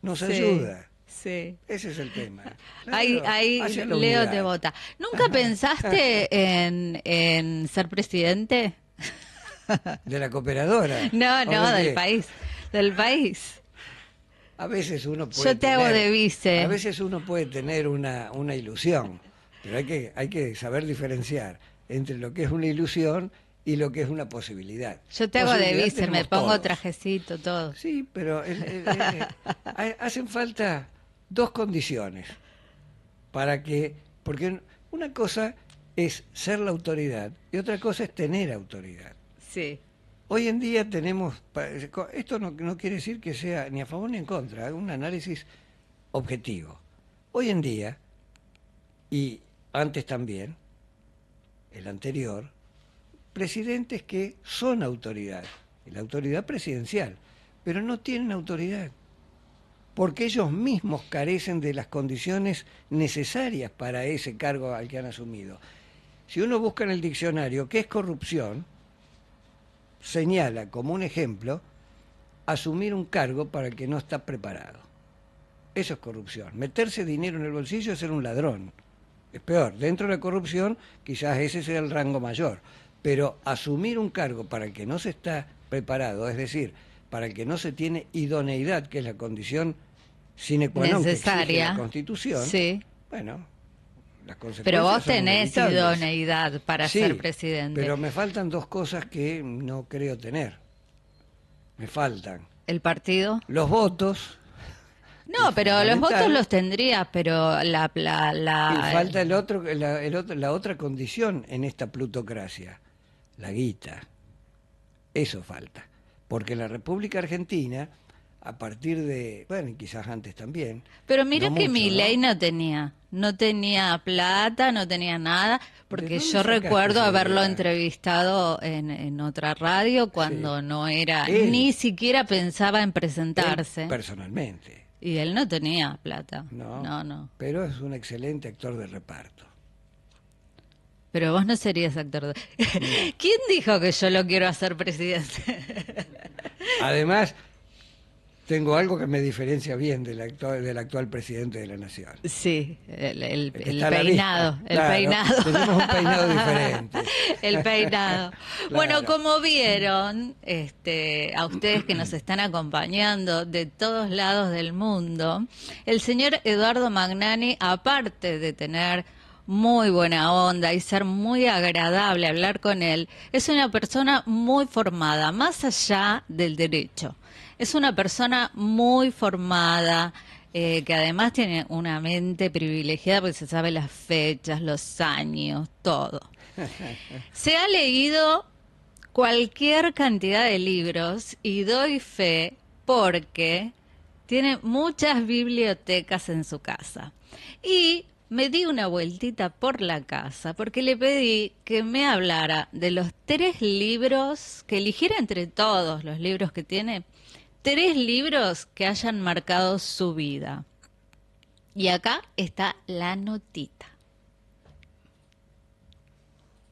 S3: nos
S1: Sí,
S3: ayuda.
S1: sí.
S3: Ese es el tema.
S1: Ahí,
S3: Claro,
S1: ahí
S3: hacia la
S1: Leo te
S3: unidad.
S1: vota. ¿Nunca pensaste en ser presidente?
S3: De la cooperadora.
S1: No,
S3: O
S1: no,
S3: de
S1: del
S3: que
S1: país. Del país.
S3: a veces uno puede
S1: Yo te hago de
S3: tener, a
S1: vice.
S3: veces uno puede tener una ilusión, pero hay que saber diferenciar entre lo que es una ilusión y lo que es una posibilidad.
S1: Yo te hago de
S3: Posibilidad
S1: vice, me
S3: tenemos
S1: pongo
S3: todos.
S1: trajecito, todo.
S3: Sí, pero hacen falta dos condiciones para que, porque una cosa es ser la autoridad y otra cosa es tener autoridad.
S1: Sí.
S3: Hoy en día tenemos, esto no quiere decir que sea ni a favor ni en contra, es un análisis objetivo. Hoy en día, y antes también, el anterior, presidentes que son autoridad, y la autoridad presidencial, pero no tienen autoridad, porque ellos mismos carecen de las condiciones necesarias para ese cargo al que han asumido. Si uno busca en el diccionario qué es corrupción, señala como un ejemplo asumir un cargo para el que no está preparado. Eso es corrupción. Meterse dinero en el bolsillo es ser un ladrón. Es peor. Dentro de la corrupción quizás ese sea el rango mayor. Pero asumir un cargo para el que no se está preparado, es decir, para el que no se tiene idoneidad, que es la condición sine qua non que exige la
S1: Necesaria.
S3: Constitución,
S1: Sí.
S3: bueno, las
S1: Pero
S3: consecuencias
S1: vos
S3: son
S1: tenés
S3: inevitables.
S1: idoneidad para ser
S3: Sí,
S1: presidente.
S3: pero me faltan dos cosas que no creo tener. Me faltan
S1: ¿El partido?
S3: los votos, que
S1: No,
S3: es
S1: pero los votos
S3: fundamental,
S1: los tendrías, pero
S3: y falta la otra condición en esta plutocracia, la guita. Eso falta. Porque en la República Argentina, a partir de, bueno, y quizás antes también,
S1: Pero
S3: no
S1: mira que
S3: mucho,
S1: Milei
S3: ¿no?
S1: no tenía plata, no tenía nada,
S3: ¿De
S1: porque
S3: dónde
S1: yo
S3: sacaste
S1: recuerdo
S3: esa
S1: haberlo
S3: idea?
S1: entrevistado en otra radio
S3: Sí,
S1: cuando no era,
S3: él,
S1: ni siquiera pensaba en
S3: él
S1: presentarse,
S3: personalmente,
S1: y él no tenía plata,
S3: ¿no?
S1: no, no.
S3: Pero es un excelente actor de reparto.
S1: Pero vos no serías actor de...
S3: No.
S1: ¿Quién dijo que yo lo quiero hacer presidente?
S3: Además, tengo algo que me diferencia bien del actual presidente de la Nación.
S1: Sí,
S3: El que
S1: el
S3: está a la
S1: peinado,
S3: vista.
S1: el
S3: Claro,
S1: peinado.
S3: tenemos un peinado diferente.
S1: El peinado. Bueno,
S3: Claro.
S1: como vieron, a ustedes que nos están acompañando de todos lados del mundo, el señor Eduardo Magnani, aparte de tener muy buena onda y ser muy agradable hablar con él, es una persona muy formada, más allá del derecho. Es una persona muy formada, que además tiene una mente privilegiada porque se sabe las fechas, los años, todo. Se ha leído cualquier cantidad de libros y doy fe porque tiene muchas bibliotecas en su casa. Y me di una vueltita por la casa porque le pedí que me hablara de los 3 libros, que eligiera entre todos los libros que tiene, 3 libros que hayan marcado su vida. Y acá está la notita.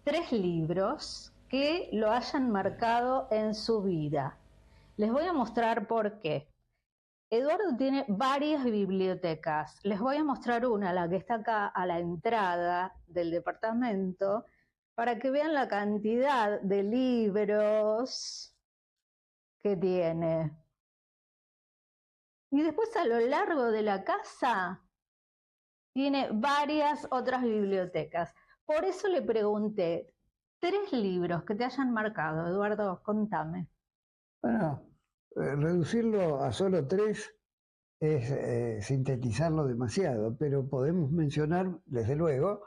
S1: 3 libros que lo hayan marcado en su vida. Les voy a mostrar por qué. Eduardo tiene varias bibliotecas. Les voy a mostrar una, la que está acá a la entrada del departamento,
S5: para que vean la cantidad de libros que tiene. Y después a lo largo de la casa tiene varias otras bibliotecas. Por eso le pregunté, 3 libros que te hayan marcado, Eduardo, contame.
S3: Bueno, reducirlo a solo 3 es sintetizarlo demasiado, pero podemos mencionar, desde luego,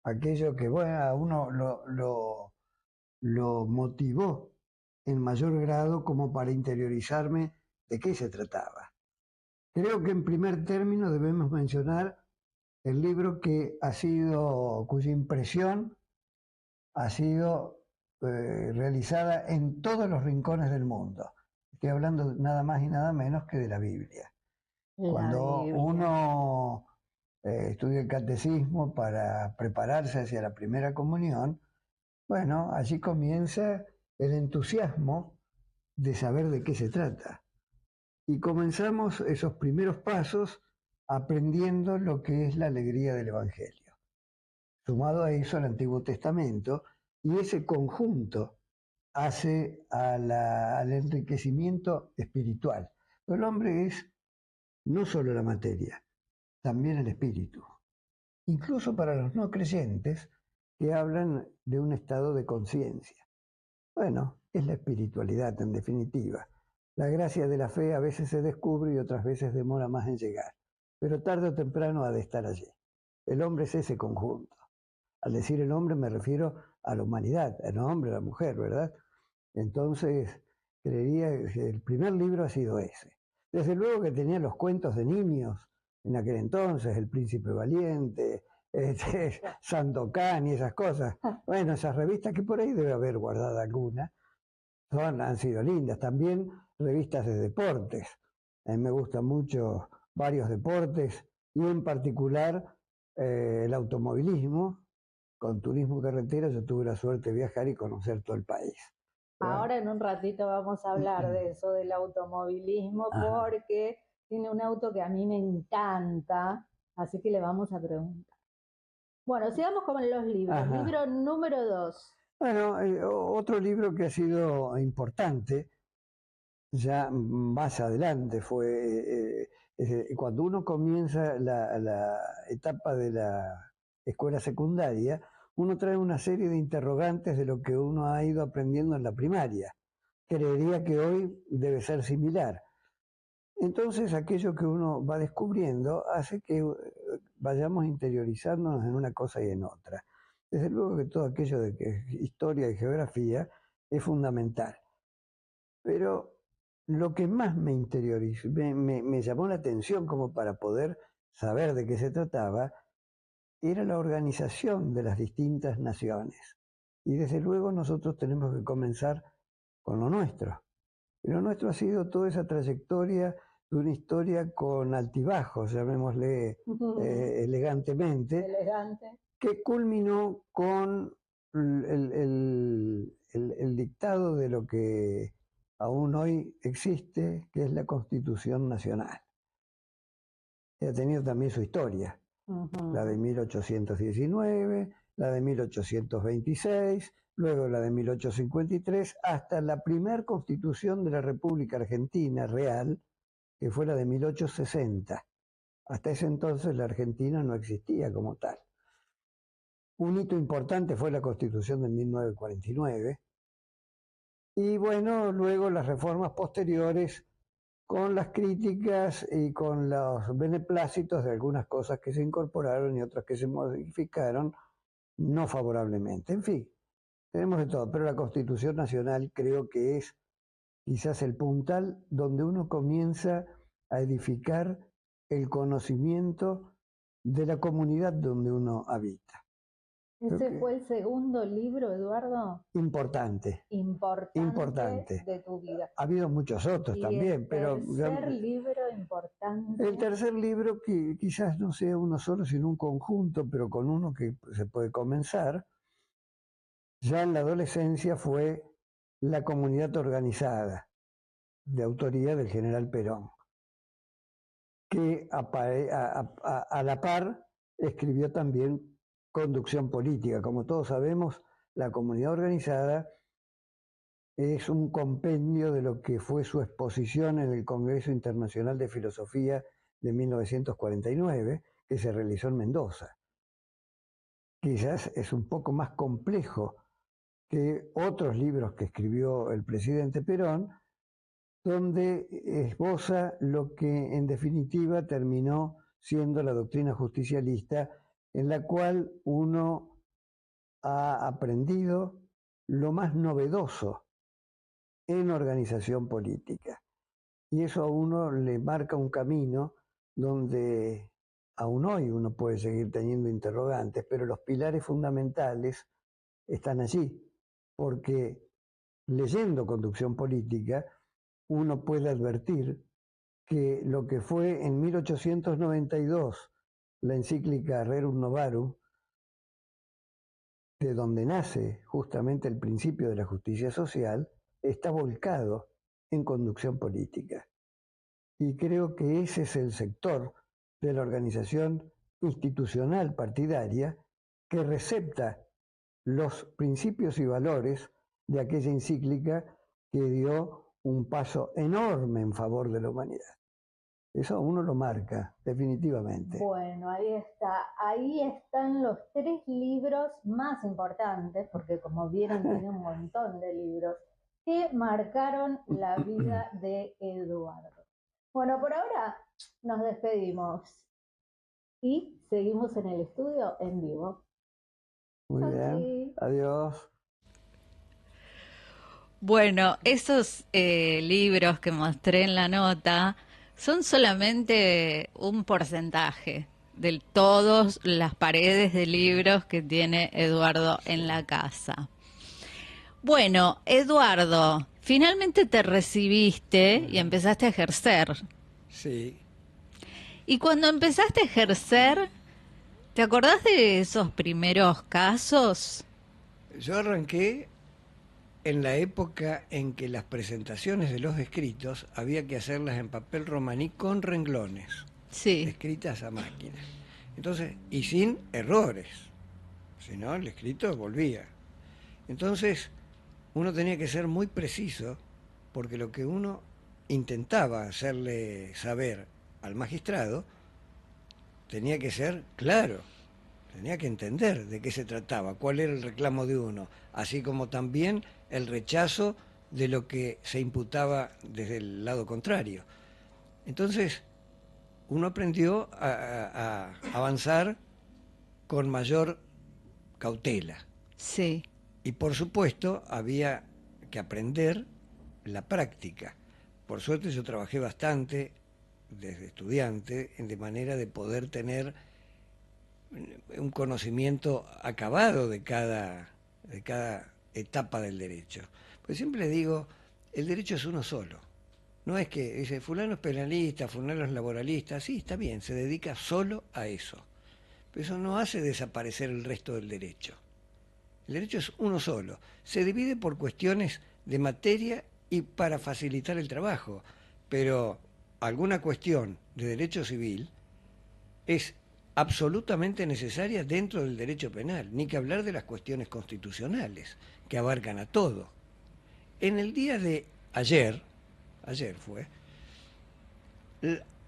S3: aquello que bueno, a uno lo motivó en mayor grado como para interiorizarme de qué se trataba. Creo que en primer término debemos mencionar el libro cuya impresión ha sido realizada en todos los rincones del mundo. Estoy hablando nada más y nada menos que de la Biblia. Cuando uno estudia el catecismo para prepararse hacia la primera comunión, bueno, allí comienza el entusiasmo de saber de qué se trata. Y comenzamos esos primeros pasos aprendiendo lo que es la alegría del Evangelio. Sumado a eso el Antiguo Testamento, y ese conjunto hace al enriquecimiento espiritual. Pero el hombre es no solo la materia, también el espíritu. Incluso para los no creyentes que hablan de un estado de conciencia. Bueno, es la espiritualidad en definitiva. La gracia de la fe a veces se descubre y otras veces demora más en llegar, pero tarde o temprano ha de estar allí. El hombre es ese conjunto. Al decir el hombre me refiero a la humanidad, el hombre, la mujer, ¿verdad? Entonces, creería que el primer libro ha sido ese. Desde luego que tenía los cuentos de niños en aquel entonces, El Príncipe Valiente, Sandokan y esas cosas. Bueno, esas revistas que por ahí debe haber guardado alguna, han sido lindas. También revistas de deportes. A mí me gustan mucho varios deportes y en particular el automovilismo. Con turismo carretera yo tuve la suerte de viajar y conocer todo el país.
S5: Ahora en un ratito vamos a hablar de eso, del automovilismo, porque tiene un auto que a mí me encanta, así que le vamos a preguntar. Bueno, sigamos con los libros.
S3: Ajá.
S5: Libro número 2.
S3: Bueno, otro libro que ha sido importante, ya más adelante, fue cuando uno comienza la etapa de la escuela secundaria, uno trae una serie de interrogantes de lo que uno ha ido aprendiendo en la primaria. Creería que hoy debe ser similar. Entonces, aquello que uno va descubriendo hace que vayamos interiorizándonos en una cosa y en otra. Desde luego que todo aquello de que es historia y geografía es fundamental. Pero lo que más me interiorizó, me llamó la atención como para poder saber de qué se trataba, era la organización de las distintas naciones. Y desde luego nosotros tenemos que comenzar con lo nuestro. Y lo nuestro ha sido toda esa trayectoria de una historia con altibajos, llamémosle elegantemente, que culminó con el dictado de lo que aún hoy existe, que es la Constitución Nacional. Que ha tenido también su historia, la de 1819, la de 1826, luego la de 1853, hasta la primer Constitución de la República Argentina real, que fue la de 1860. Hasta ese entonces la Argentina no existía como tal. Un hito importante fue la Constitución de 1949. Y bueno, luego las reformas posteriores con las críticas y con los beneplácitos de algunas cosas que se incorporaron y otras que se modificaron no favorablemente. En fin, tenemos de todo, pero la Constitución Nacional creo que es quizás el puntal donde uno comienza a edificar el conocimiento de la comunidad donde uno habita.
S5: ¿Ese fue el segundo libro, Eduardo?
S3: Importante
S5: De tu vida.
S3: Ha habido muchos otros también, pero...
S5: El tercer libro importante.
S3: El tercer libro, que quizás no sea uno solo, sino un conjunto, pero con uno que se puede comenzar, ya en la adolescencia, fue La Comunidad Organizada, de autoría del general Perón, que a la par escribió también Conducción Política. Como todos sabemos, la comunidad organizada es un compendio de lo que fue su exposición en el Congreso Internacional de Filosofía de 1949, que se realizó en Mendoza. Quizás es un poco más complejo que otros libros que escribió el presidente Perón, donde esboza lo que en definitiva terminó siendo la doctrina justicialista, en la cual uno ha aprendido lo más novedoso en organización política. Y eso a uno le marca un camino donde aún hoy uno puede seguir teniendo interrogantes, pero los pilares fundamentales están allí, porque leyendo Conducción Política, uno puede advertir que lo que fue en 1892 la encíclica Rerum Novarum, de donde nace justamente el principio de la justicia social, está volcado en conducción política. Y creo que ese es el sector de la organización institucional partidaria que recepta los principios y valores de aquella encíclica que dio un paso enorme en favor de la humanidad. Eso uno lo marca, definitivamente.
S5: Bueno, ahí está. Ahí están los 3 libros más importantes, porque como vieron tiene un montón de libros, que marcaron la vida de Eduardo. Bueno, por ahora nos despedimos y seguimos en el estudio en vivo.
S3: Muy bien. Adiós.
S1: Bueno, esos libros que mostré en la nota son solamente un porcentaje de todas las paredes de libros que tiene Eduardo en la casa. Bueno, Eduardo, finalmente te recibiste y empezaste a ejercer.
S3: Sí.
S1: Y cuando empezaste a ejercer, ¿te acordás de esos primeros casos?
S3: Yo arranqué en la época en que las presentaciones de los escritos había que hacerlas en papel romaní con renglones,
S1: Sí.
S3: escritas a máquina. Entonces, y sin errores, si no, el escrito volvía. Entonces, uno tenía que ser muy preciso, porque lo que uno intentaba hacerle saber al magistrado tenía que ser claro, tenía que entender de qué se trataba, cuál era el reclamo de uno, así como también el rechazo de lo que se imputaba desde el lado contrario. Entonces, uno aprendió a avanzar con mayor cautela.
S1: Sí.
S3: Y por supuesto, había que aprender la práctica. Por suerte yo trabajé bastante desde estudiante, de manera de poder tener un conocimiento acabado de cada etapa del derecho. Pues siempre digo, el derecho es uno solo. No es que dice, fulano es penalista, fulano es laboralista, sí, está bien, se dedica solo a eso. Pero eso no hace desaparecer el resto del derecho. El derecho es uno solo. Se divide por cuestiones de materia y para facilitar el trabajo. Pero alguna cuestión de derecho civil es absolutamente necesaria dentro del derecho penal, ni que hablar de las cuestiones constitucionales, que abarcan a todo. En el día de ayer fue,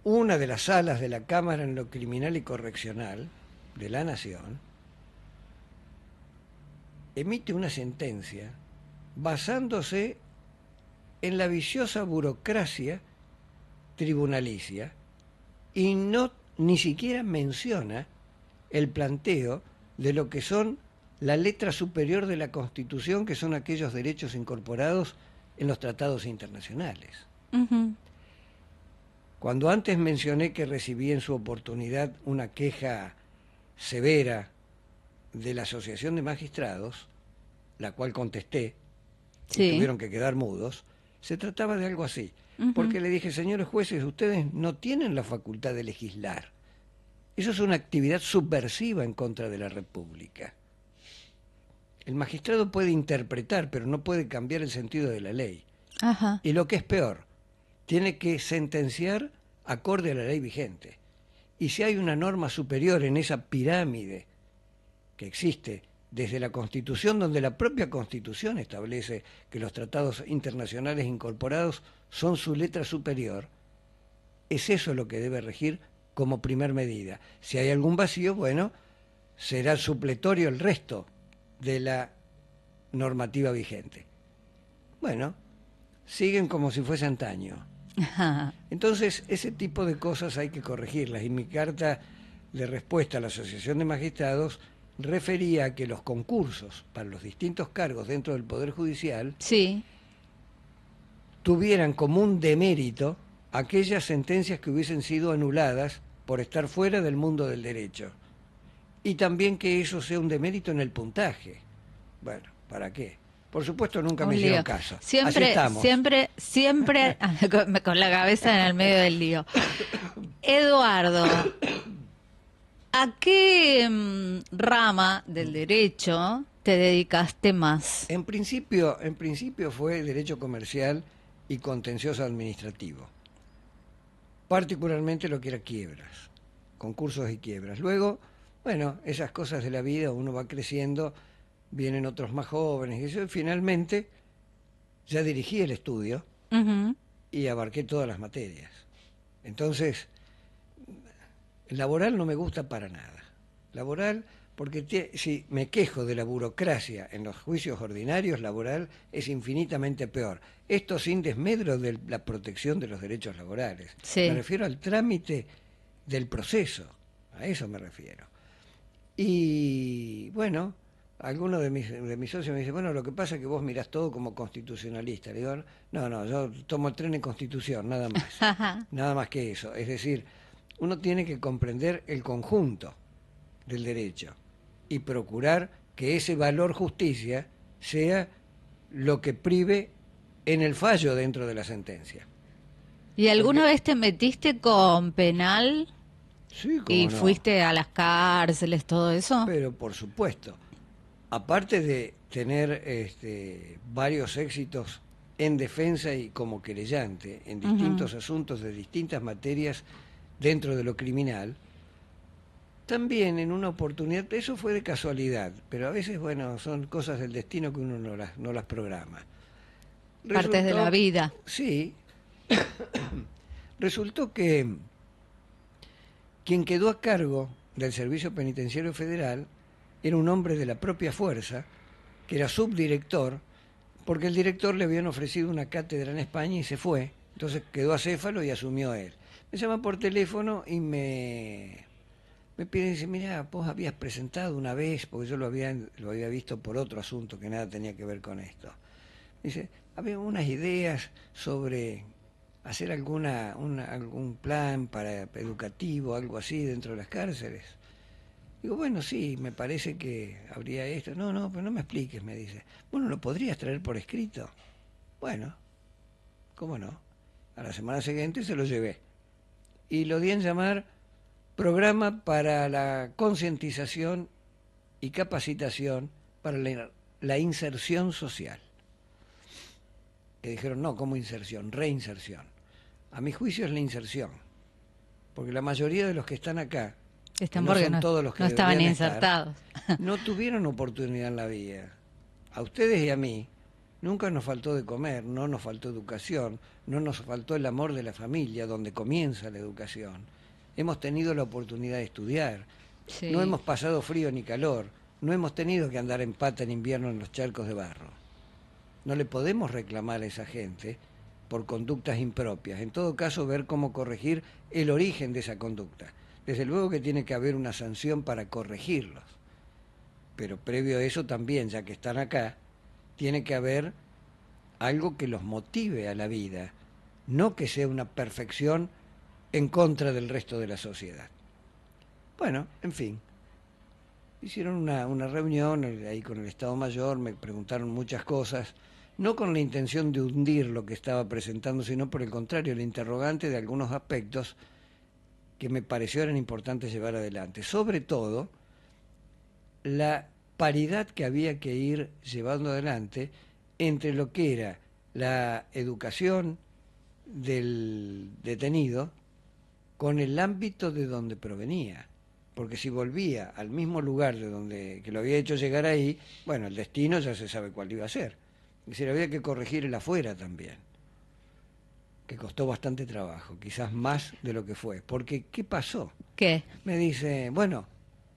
S3: una de las salas de la Cámara en lo Criminal y Correccional de la Nación emite una sentencia basándose en la viciosa burocracia tribunalicia y ni siquiera menciona el planteo de lo que son la letra superior de la Constitución, que son aquellos derechos incorporados en los tratados internacionales.
S1: Uh-huh.
S3: Cuando antes mencioné que recibí en su oportunidad una queja severa de la Asociación de Magistrados, la cual contesté,
S1: Sí.
S3: y tuvieron que quedar mudos, se trataba de algo así. Porque le dije, señores jueces, ustedes no tienen la facultad de legislar. Eso es una actividad subversiva en contra de la República. El magistrado puede interpretar, pero no puede cambiar el sentido de la ley.
S1: Ajá.
S3: Y lo que es peor, tiene que sentenciar acorde a la ley vigente. Y si hay una norma superior en esa pirámide que existe desde la Constitución, donde la propia Constitución establece que los tratados internacionales incorporados son su letra superior, es eso lo que debe regir como primer medida. Si hay algún vacío, bueno, será supletorio el resto de la normativa vigente. Bueno, siguen como si fuese antaño. Entonces, ese tipo de cosas hay que corregirlas. Y mi carta de respuesta a la Asociación de Magistrados refería a que los concursos para los distintos cargos dentro del Poder Judicial
S1: Sí.
S3: tuvieran como un demérito aquellas sentencias que hubiesen sido anuladas por estar fuera del mundo del derecho. Y también que eso sea un demérito en el puntaje. Bueno, ¿para qué? Por supuesto nunca me hicieron caso. Así estamos.
S1: Siempre con la cabeza en el medio del lío. Eduardo, ¿a qué rama del derecho te dedicaste más?
S3: En principio fue derecho comercial y contencioso administrativo. Particularmente lo que era quiebras, concursos y quiebras. Luego, bueno, esas cosas de la vida, uno va creciendo, vienen otros más jóvenes, y eso, finalmente ya dirigí el estudio y abarqué todas las materias. Entonces, laboral no me gusta para nada. Laboral, porque si me quejo de la burocracia en los juicios ordinarios, laboral es infinitamente peor. Esto sin desmedro de la protección de los derechos laborales.
S1: Sí.
S3: Me refiero al trámite del proceso, a eso me refiero. Y bueno, alguno de mis socios me dice, bueno, lo que pasa es que vos mirás todo como constitucionalista. Le digo, no, yo tomo el tren en Constitución, nada más. Nada más que eso. Es decir, uno tiene que comprender el conjunto del derecho y procurar que ese valor justicia sea lo que prive en el fallo dentro de la sentencia.
S1: ¿Y alguna vez te metiste con penal?
S3: Sí, cómo
S1: ¿Y
S3: no.
S1: fuiste a las cárceles, todo eso?
S3: Pero por supuesto, aparte de tener varios éxitos en defensa y como querellante en distintos asuntos de distintas materias dentro de lo criminal, también en una oportunidad, eso fue de casualidad, pero a veces, bueno, son cosas del destino que uno no las programa.
S1: Partes de la vida.
S3: Sí. Resultó que quien quedó a cargo del Servicio Penitenciario Federal era un hombre de la propia fuerza, que era subdirector, porque el director le habían ofrecido una cátedra en España y se fue, entonces quedó acéfalo y asumió él. Me llama por teléfono y me pide, dice, mira, vos habías presentado una vez, porque yo lo había visto por otro asunto que nada tenía que ver con esto. Dice, había unas ideas sobre hacer algún plan educativo, algo así, dentro de las cárceles. Digo, bueno, sí, me parece que habría esto. No, pero no me expliques, me dice. Bueno, ¿lo podrías traer por escrito? Bueno, ¿cómo no? A la semana siguiente se lo llevé. Y lo di en llamar Programa para la Concientización y Capacitación para la Inserción Social. Que dijeron, no, ¿cómo inserción? Reinserción. A mi juicio es la inserción. Porque la mayoría de los que están acá,
S1: Están
S3: no
S1: porque
S3: son todos los que
S1: no estaban
S3: deberían estar,
S1: insertados.
S3: no tuvieron oportunidad en la vida. A ustedes y a mí nunca nos faltó de comer, no nos faltó educación, no nos faltó el amor de la familia, donde comienza la educación. Hemos tenido la oportunidad de estudiar,
S1: Sí.
S3: no hemos pasado frío ni calor, no hemos tenido que andar en pata en invierno en los charcos de barro. No le podemos reclamar a esa gente por conductas impropias. En todo caso, ver cómo corregir el origen de esa conducta. Desde luego que tiene que haber una sanción para corregirlos. Pero previo a eso también, ya que están acá, tiene que haber algo que los motive a la vida, no que sea una perfección en contra del resto de la sociedad. Bueno, en fin. Hicieron una reunión ahí con el Estado Mayor, me preguntaron muchas cosas, no con la intención de hundir lo que estaba presentando, sino por el contrario, el interrogante de algunos aspectos que me pareció eran importantes llevar adelante. Sobre todo, la paridad que había que ir llevando adelante entre lo que era la educación del detenido con el ámbito de donde provenía. porque si volvía al mismo lugar de donde que lo había hecho llegar ahí, bueno, el destino ya se sabe cuál iba a ser. Es decir, había que corregir el afuera también, que costó bastante trabajo, quizás más de lo que fue. Porque, ¿qué pasó?
S1: ¿Qué?
S3: Me dice, bueno,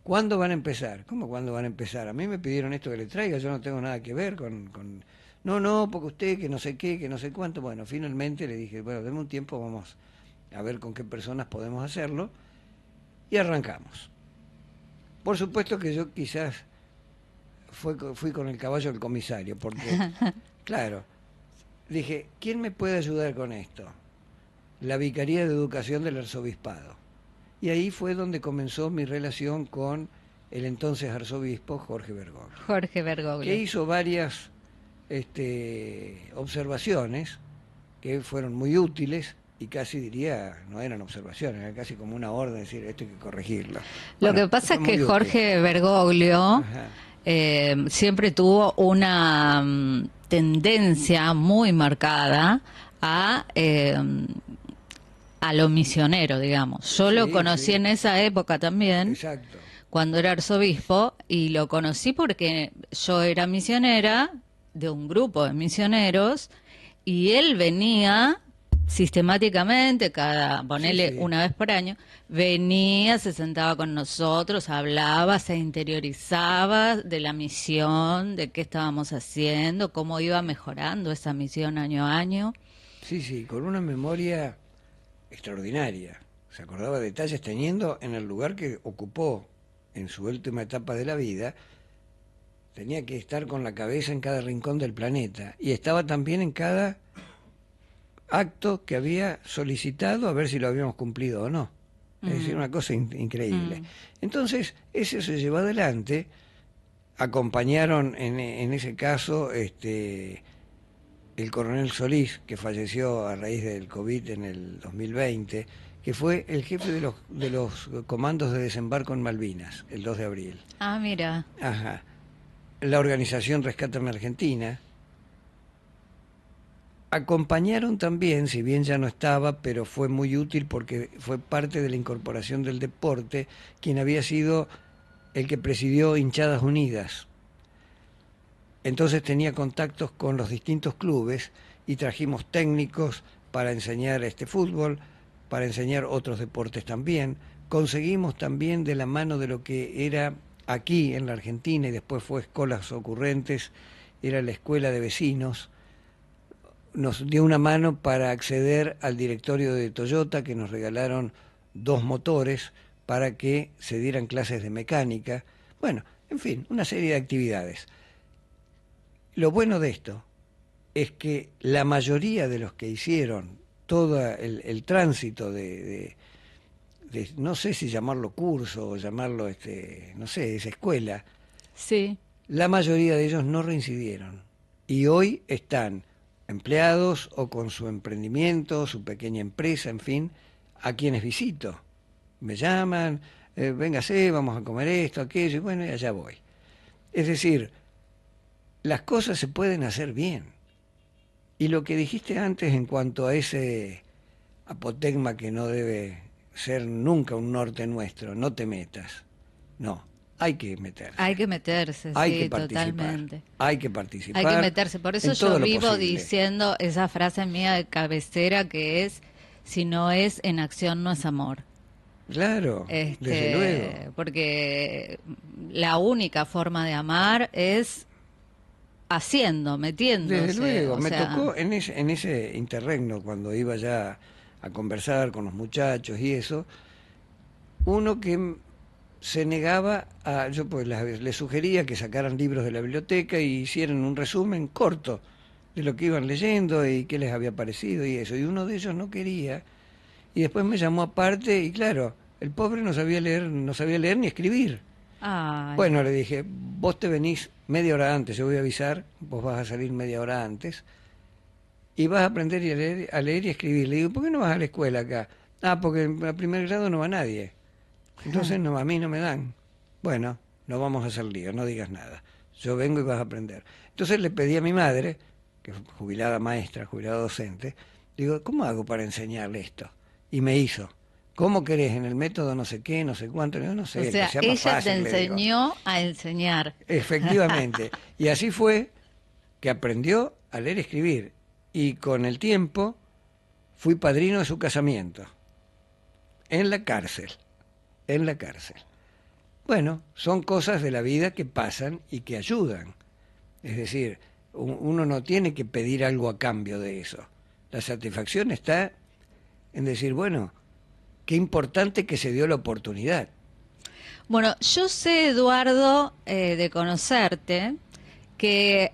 S3: ¿cuándo van a empezar? ¿Cómo cuándo van a empezar? A mí me pidieron esto que le traiga, yo no tengo nada que ver con... No, no, porque usted, que no sé qué, que no sé cuánto. Bueno, finalmente le dije, bueno, deme un tiempo, vamos a ver con qué personas podemos hacerlo. Y arrancamos. Por supuesto que yo quizás fui con el caballo del comisario, porque, claro, dije, ¿quién me puede ayudar con esto? La Vicaría de Educación del Arzobispado. Y ahí fue donde comenzó mi relación con el entonces arzobispo Jorge Bergoglio.
S1: Jorge Bergoglio.
S3: Que hizo varias observaciones que fueron muy útiles y casi diría, no eran observaciones, era casi como una orden, decir, esto hay que corregirlo.
S1: Lo
S3: Bueno,
S1: que pasa es
S3: fue
S1: que
S3: muy
S1: Jorge Bergoglio
S3: Ajá.
S1: siempre tuvo una tendencia muy marcada a lo misionero, digamos. Yo lo
S3: Sí,
S1: conocí
S3: sí.
S1: en esa época también,
S3: Exacto.
S1: cuando era arzobispo, y lo conocí porque yo era misionera de un grupo de misioneros, y él venía sistemáticamente, ponele
S3: sí.
S1: una vez por año, venía, se sentaba con nosotros, hablaba, se interiorizaba de la misión, de qué estábamos haciendo, cómo iba mejorando esa misión año a año.
S3: Sí, sí, con una memoria extraordinaria. Se acordaba de detalles teniendo en el lugar que ocupó en su última etapa de la vida, tenía que estar con la cabeza en cada rincón del planeta y estaba también en cada acto que había solicitado a ver si lo habíamos cumplido o no. Es decir, una cosa increíble. Entonces, eso se llevó adelante, acompañaron en ese caso el coronel Solís, que falleció a raíz del COVID en el 2020, que fue el jefe de los comandos de desembarco en Malvinas, el 2 de abril.
S1: Ah, mira.
S3: Ajá. La organización Rescátame Argentina. Acompañaron también, si bien ya no estaba, pero fue muy útil porque fue parte de la incorporación del deporte, quien había sido el que presidió Hinchadas Unidas. Entonces tenía contactos con los distintos clubes y trajimos técnicos para enseñar fútbol, para enseñar otros deportes también. Conseguimos también de la mano de lo que era aquí en la Argentina y después fue Escolas Ocurrentes, era la escuela de vecinos. Nos dio una mano para acceder al directorio de Toyota, que nos regalaron 2 motores para que se dieran clases de mecánica. Bueno, en fin, una serie de actividades. Lo bueno de esto es que la mayoría de los que hicieron todo el tránsito de, no sé si llamarlo curso o llamarlo, no sé, esa escuela,
S1: Sí.
S3: la mayoría de ellos no reincidieron. Y hoy están empleados o con su emprendimiento, su pequeña empresa, en fin, a quienes visito. Me llaman, véngase, vamos a comer esto, aquello, y bueno, y allá voy. Es decir, las cosas se pueden hacer bien. Y lo que dijiste antes en cuanto a ese apotegma que no debe ser nunca un norte nuestro, no te metas. No, hay que meterse.
S1: Hay que meterse,
S3: Hay
S1: sí,
S3: que participar.
S1: totalmente.
S3: Hay que participar.
S1: Hay que meterse. Por eso
S3: en todo
S1: yo
S3: lo
S1: vivo
S3: posible.
S1: diciendo esa frase mía de cabecera que es, si no es en acción, no es amor.
S3: Claro, desde luego.
S1: Porque la única forma de amar es haciendo, metiéndose.
S3: Desde luego,
S1: o
S3: me
S1: sea,
S3: tocó en ese interregno, cuando iba ya a conversar con los muchachos y eso, uno que se negaba a... Yo pues les sugería que sacaran libros de la biblioteca y hicieran un resumen corto de lo que iban leyendo y qué les había parecido y eso. Y uno de ellos no quería. Y después me llamó aparte y claro, el pobre no sabía leer ni escribir.
S1: ay,
S3: Bueno, le dije, vos te venís media hora antes, yo voy a avisar, vos vas a salir media hora antes y vas a aprender a leer y escribir. Le digo, ¿por qué no vas a la escuela acá? Ah, porque a primer grado no va nadie. Entonces no, a mí no me dan. Bueno, no vamos a hacer lío, no digas nada. Yo vengo y vas a aprender. Entonces le pedí a mi madre, que es jubilada maestra, jubilada docente, digo, ¿cómo hago para enseñarle esto? Y me hizo. ¿Cómo querés? En el método no sé qué, no sé cuánto, yo no sé.
S1: O
S3: que
S1: sea,
S3: sea más
S1: ella
S3: fácil,
S1: te
S3: le digo.
S1: enseñó a enseñar.
S3: Efectivamente. Y así fue que aprendió a leer y escribir. Y con el tiempo fui padrino de su casamiento. En la cárcel. En la cárcel. Bueno, son cosas de la vida que pasan y que ayudan. Es decir, uno no tiene que pedir algo a cambio de eso. La satisfacción está en decir, bueno, qué importante que se dio la oportunidad.
S1: Bueno, yo sé, Eduardo, de conocerte, que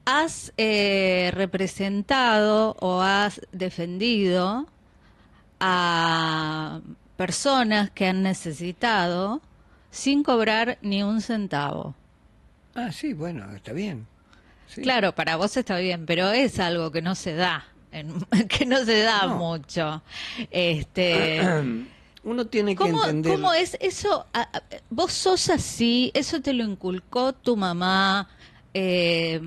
S1: has representado o has defendido a personas que han necesitado sin cobrar ni un centavo.
S3: Ah, sí, bueno, está bien. Sí.
S1: Claro, para vos está bien, pero es algo que no se da, que no se da
S3: No.
S1: mucho. Este,
S3: Uno tiene que
S1: ¿cómo,
S3: entender.
S1: cómo es eso? ¿Vos sos así? ¿Eso te lo inculcó tu mamá? ¿De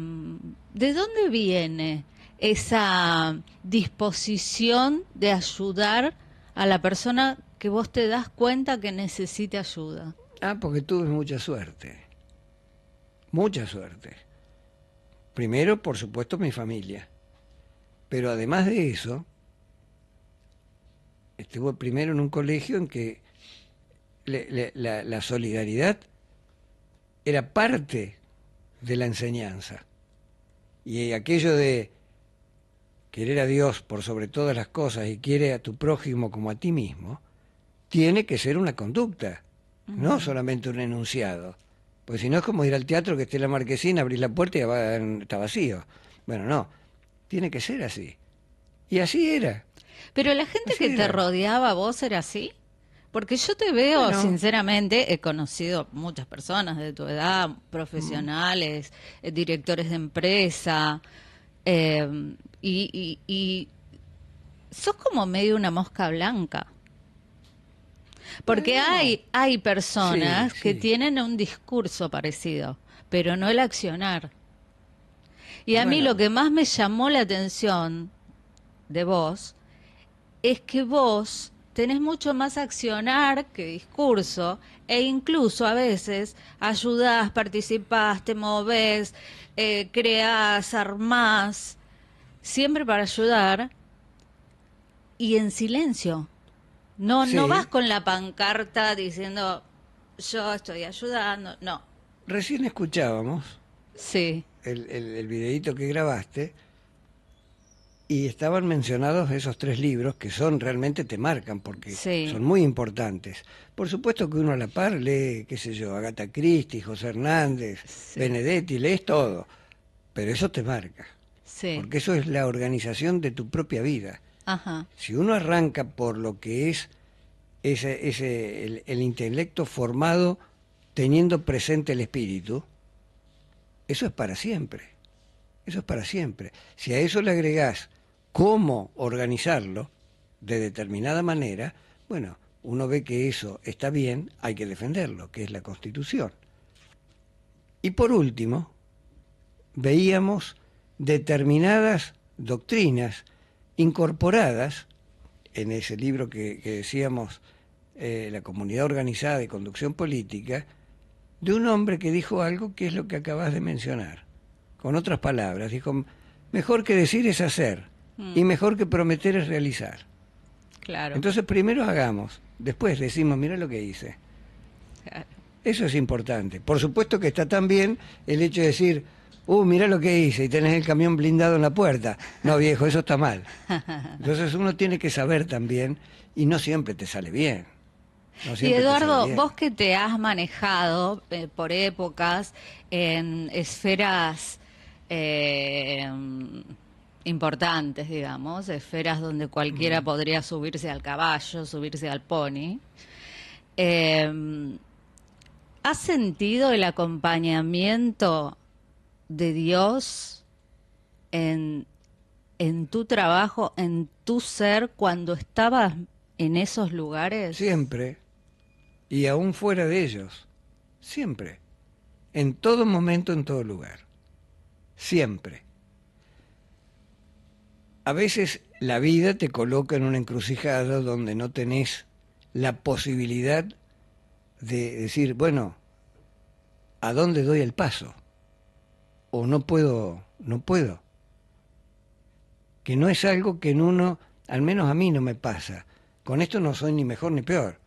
S1: dónde viene esa disposición de ayudar a la persona que vos te das cuenta que necesita ayuda?
S3: Ah, porque tuve mucha suerte. Mucha suerte. Primero, por supuesto, mi familia. Pero además de eso, estuve primero en un colegio en que la solidaridad era parte de la enseñanza. Y aquello de querer a Dios por sobre todas las cosas y quiere a tu prójimo como a ti mismo, tiene que ser una conducta, no solamente un enunciado. Porque si no es como ir al teatro que esté la marquesina, abrir la puerta y está vacío. Bueno, no, tiene que ser así. Y así era.
S1: Pero la gente
S3: Así
S1: que te
S3: era.
S1: rodeaba, ¿vos era así? Porque yo te veo,
S3: Bueno,
S1: sinceramente, he conocido muchas personas de tu edad, profesionales, directores de empresa, y sos como medio una mosca blanca. Porque
S3: bueno,
S1: hay personas
S3: sí,
S1: que
S3: sí.
S1: tienen un discurso parecido, pero no el accionar. Y a mí lo
S3: Bueno,
S1: que más me llamó la atención de vos es que vos tenés mucho más accionar que discurso e incluso a veces ayudás, participás, te movés, creás, armás, siempre para ayudar y en silencio. No, no vas
S3: sí.
S1: con la pancarta diciendo yo estoy ayudando, no.
S3: Recién escuchábamos
S1: Sí,
S3: el videíto que grabaste y estaban mencionados esos 3 libros que son realmente te marcan porque
S1: sí,
S3: son muy importantes. Por supuesto que uno a la par lee, qué sé yo, Agatha Christie, José Hernández,
S1: sí,
S3: Benedetti, lees todo, pero eso te marca,
S1: sí,
S3: porque eso es la organización de tu propia vida.
S1: ajá,
S3: Si uno arranca por lo que es el intelecto formado teniendo presente el espíritu, eso es para siempre. Eso es para siempre. Si a eso le agregás cómo organizarlo de determinada manera, bueno, uno ve que eso está bien, hay que defenderlo, que es la Constitución. Y por último, veíamos determinadas doctrinas incorporadas en ese libro que decíamos, La comunidad organizada y conducción política, de un hombre que dijo algo que es lo que acabas de mencionar. Con otras palabras, dijo, mejor que decir es hacer, y mejor que prometer es realizar.
S1: claro,
S3: Entonces primero hagamos, después decimos, mira lo que hice.
S1: claro.
S3: Eso es importante. Por supuesto que está también el hecho de decir, mira lo que hice, y tenés el camión blindado en la puerta. No, viejo, eso está mal. Entonces uno tiene que saber también, y no siempre te sale bien. No
S1: Y
S3: siempre te sale
S1: Eduardo,
S3: bien.
S1: vos que te has manejado por épocas en esferas importantes, digamos, esferas donde cualquiera podría subirse al caballo, subirse al pony, eh, ¿has sentido el acompañamiento de Dios en, en tu trabajo, en tu ser, cuando estabas en esos lugares?
S3: Siempre, y aún fuera de ellos, siempre, en todo momento, en todo lugar, siempre. a veces la vida te coloca en una encrucijada donde no tenés la posibilidad de decir, bueno, ¿a dónde doy el paso? O no puedo. Que no es algo que en uno, al menos a mí no me pasa. Con esto no soy ni mejor ni peor.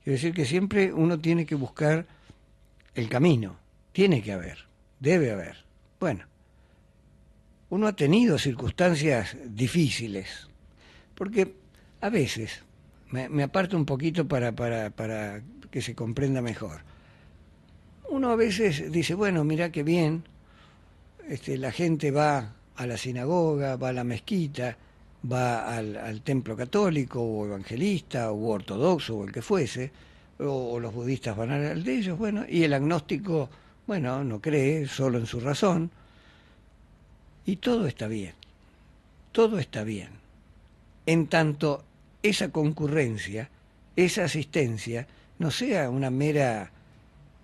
S3: Quiero decir que siempre uno tiene que buscar el camino. Tiene que haber, debe haber. Bueno, uno ha tenido circunstancias difíciles, porque a veces, me aparto un poquito para que se comprenda mejor. Uno a veces dice, bueno, mira qué bien, la gente va a la sinagoga, va a la mezquita, va al templo católico o evangelista o ortodoxo o el que fuese, o los budistas van al de ellos, bueno, y el agnóstico, bueno, no cree, solo en su razón, y todo está bien, en tanto esa concurrencia, esa asistencia, no sea una mera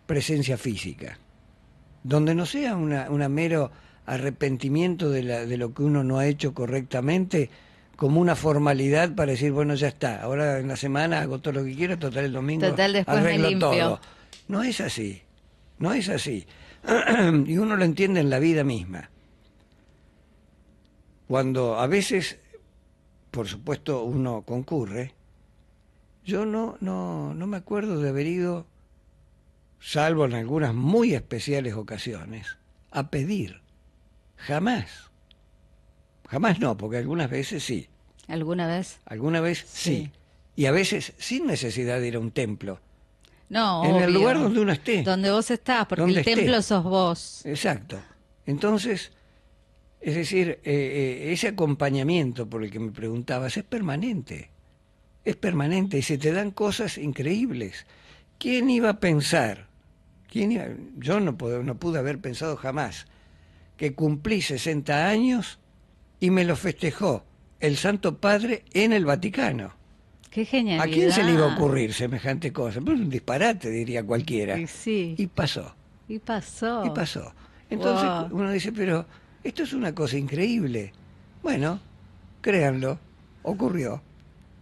S3: presencia física, donde no sea una mero arrepentimiento de lo que uno no ha hecho correctamente, como una formalidad para decir, bueno, ya está, ahora en la semana hago todo lo que quiero, total el domingo
S1: Total, después me
S3: arreglo
S1: limpio.
S3: todo. No es así. Y uno lo entiende en la vida misma. Cuando a veces, por supuesto, uno concurre, yo no me acuerdo de haber ido, salvo en algunas muy especiales ocasiones, a pedir. Jamás. Jamás no, porque algunas veces sí.
S1: ¿Alguna vez?
S3: Alguna vez sí. Y a veces sin necesidad de ir a un templo.
S1: No,
S3: en el
S1: obvio.
S3: lugar donde uno esté.
S1: Donde vos estás, porque
S3: Donde
S1: el templo
S3: esté.
S1: sos vos.
S3: Exacto. Entonces, es decir, ese acompañamiento por el que me preguntabas es permanente. Es permanente y se te dan cosas increíbles. ¿Quién iba a pensar? Yo no pude haber pensado jamás que cumplí 60 años y me lo festejó el Santo Padre en el Vaticano.
S1: Qué genialidad.
S3: ¿A quién se le iba a ocurrir semejante cosa? Pues un disparate, diría cualquiera.
S1: Y sí.
S3: Y pasó.
S1: Y pasó.
S3: Entonces
S1: Wow.
S3: uno dice, pero esto es una cosa increíble. Bueno, créanlo, ocurrió.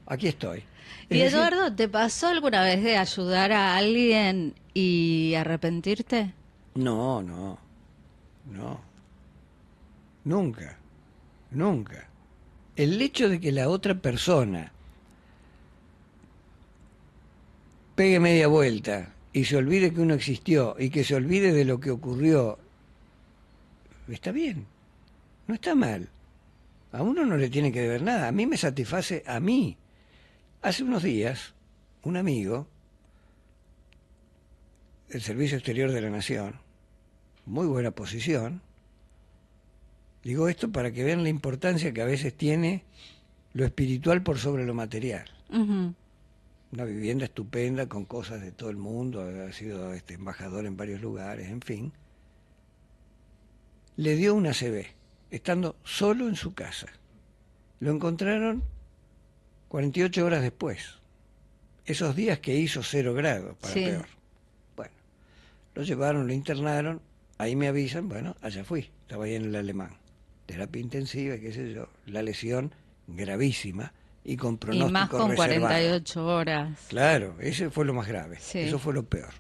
S3: Aquí estoy.
S1: Y Eduardo, ¿te pasó alguna vez de ayudar a alguien y arrepentirte?
S3: No. Nunca. El hecho de que la otra persona pegue media vuelta y se olvide que uno existió y que se olvide de lo que ocurrió, está bien, no está mal. A uno no le tiene que deber nada, a mí me satisface a mí. Hace unos días, un amigo del Servicio Exterior de la Nación, muy buena posición, digo esto para que vean la importancia que a veces tiene lo espiritual por sobre lo material.
S1: Uh-huh.
S3: Una vivienda estupenda con cosas de todo el mundo, ha sido embajador en varios lugares, en fin. Le dio una ACV, estando solo en su casa. Lo encontraron 48 horas después. Esos días que hizo 0 grados, para
S1: Sí.
S3: peor. Bueno, lo llevaron, lo internaron, ahí me avisan, bueno, allá fui, estaba ahí en el Alemán. Terapia intensiva, qué sé yo, la lesión gravísima y con pronóstico
S1: Y más con
S3: reservado.
S1: 48 horas.
S3: Claro, ese fue lo más grave,
S1: Sí.
S3: eso fue lo peor.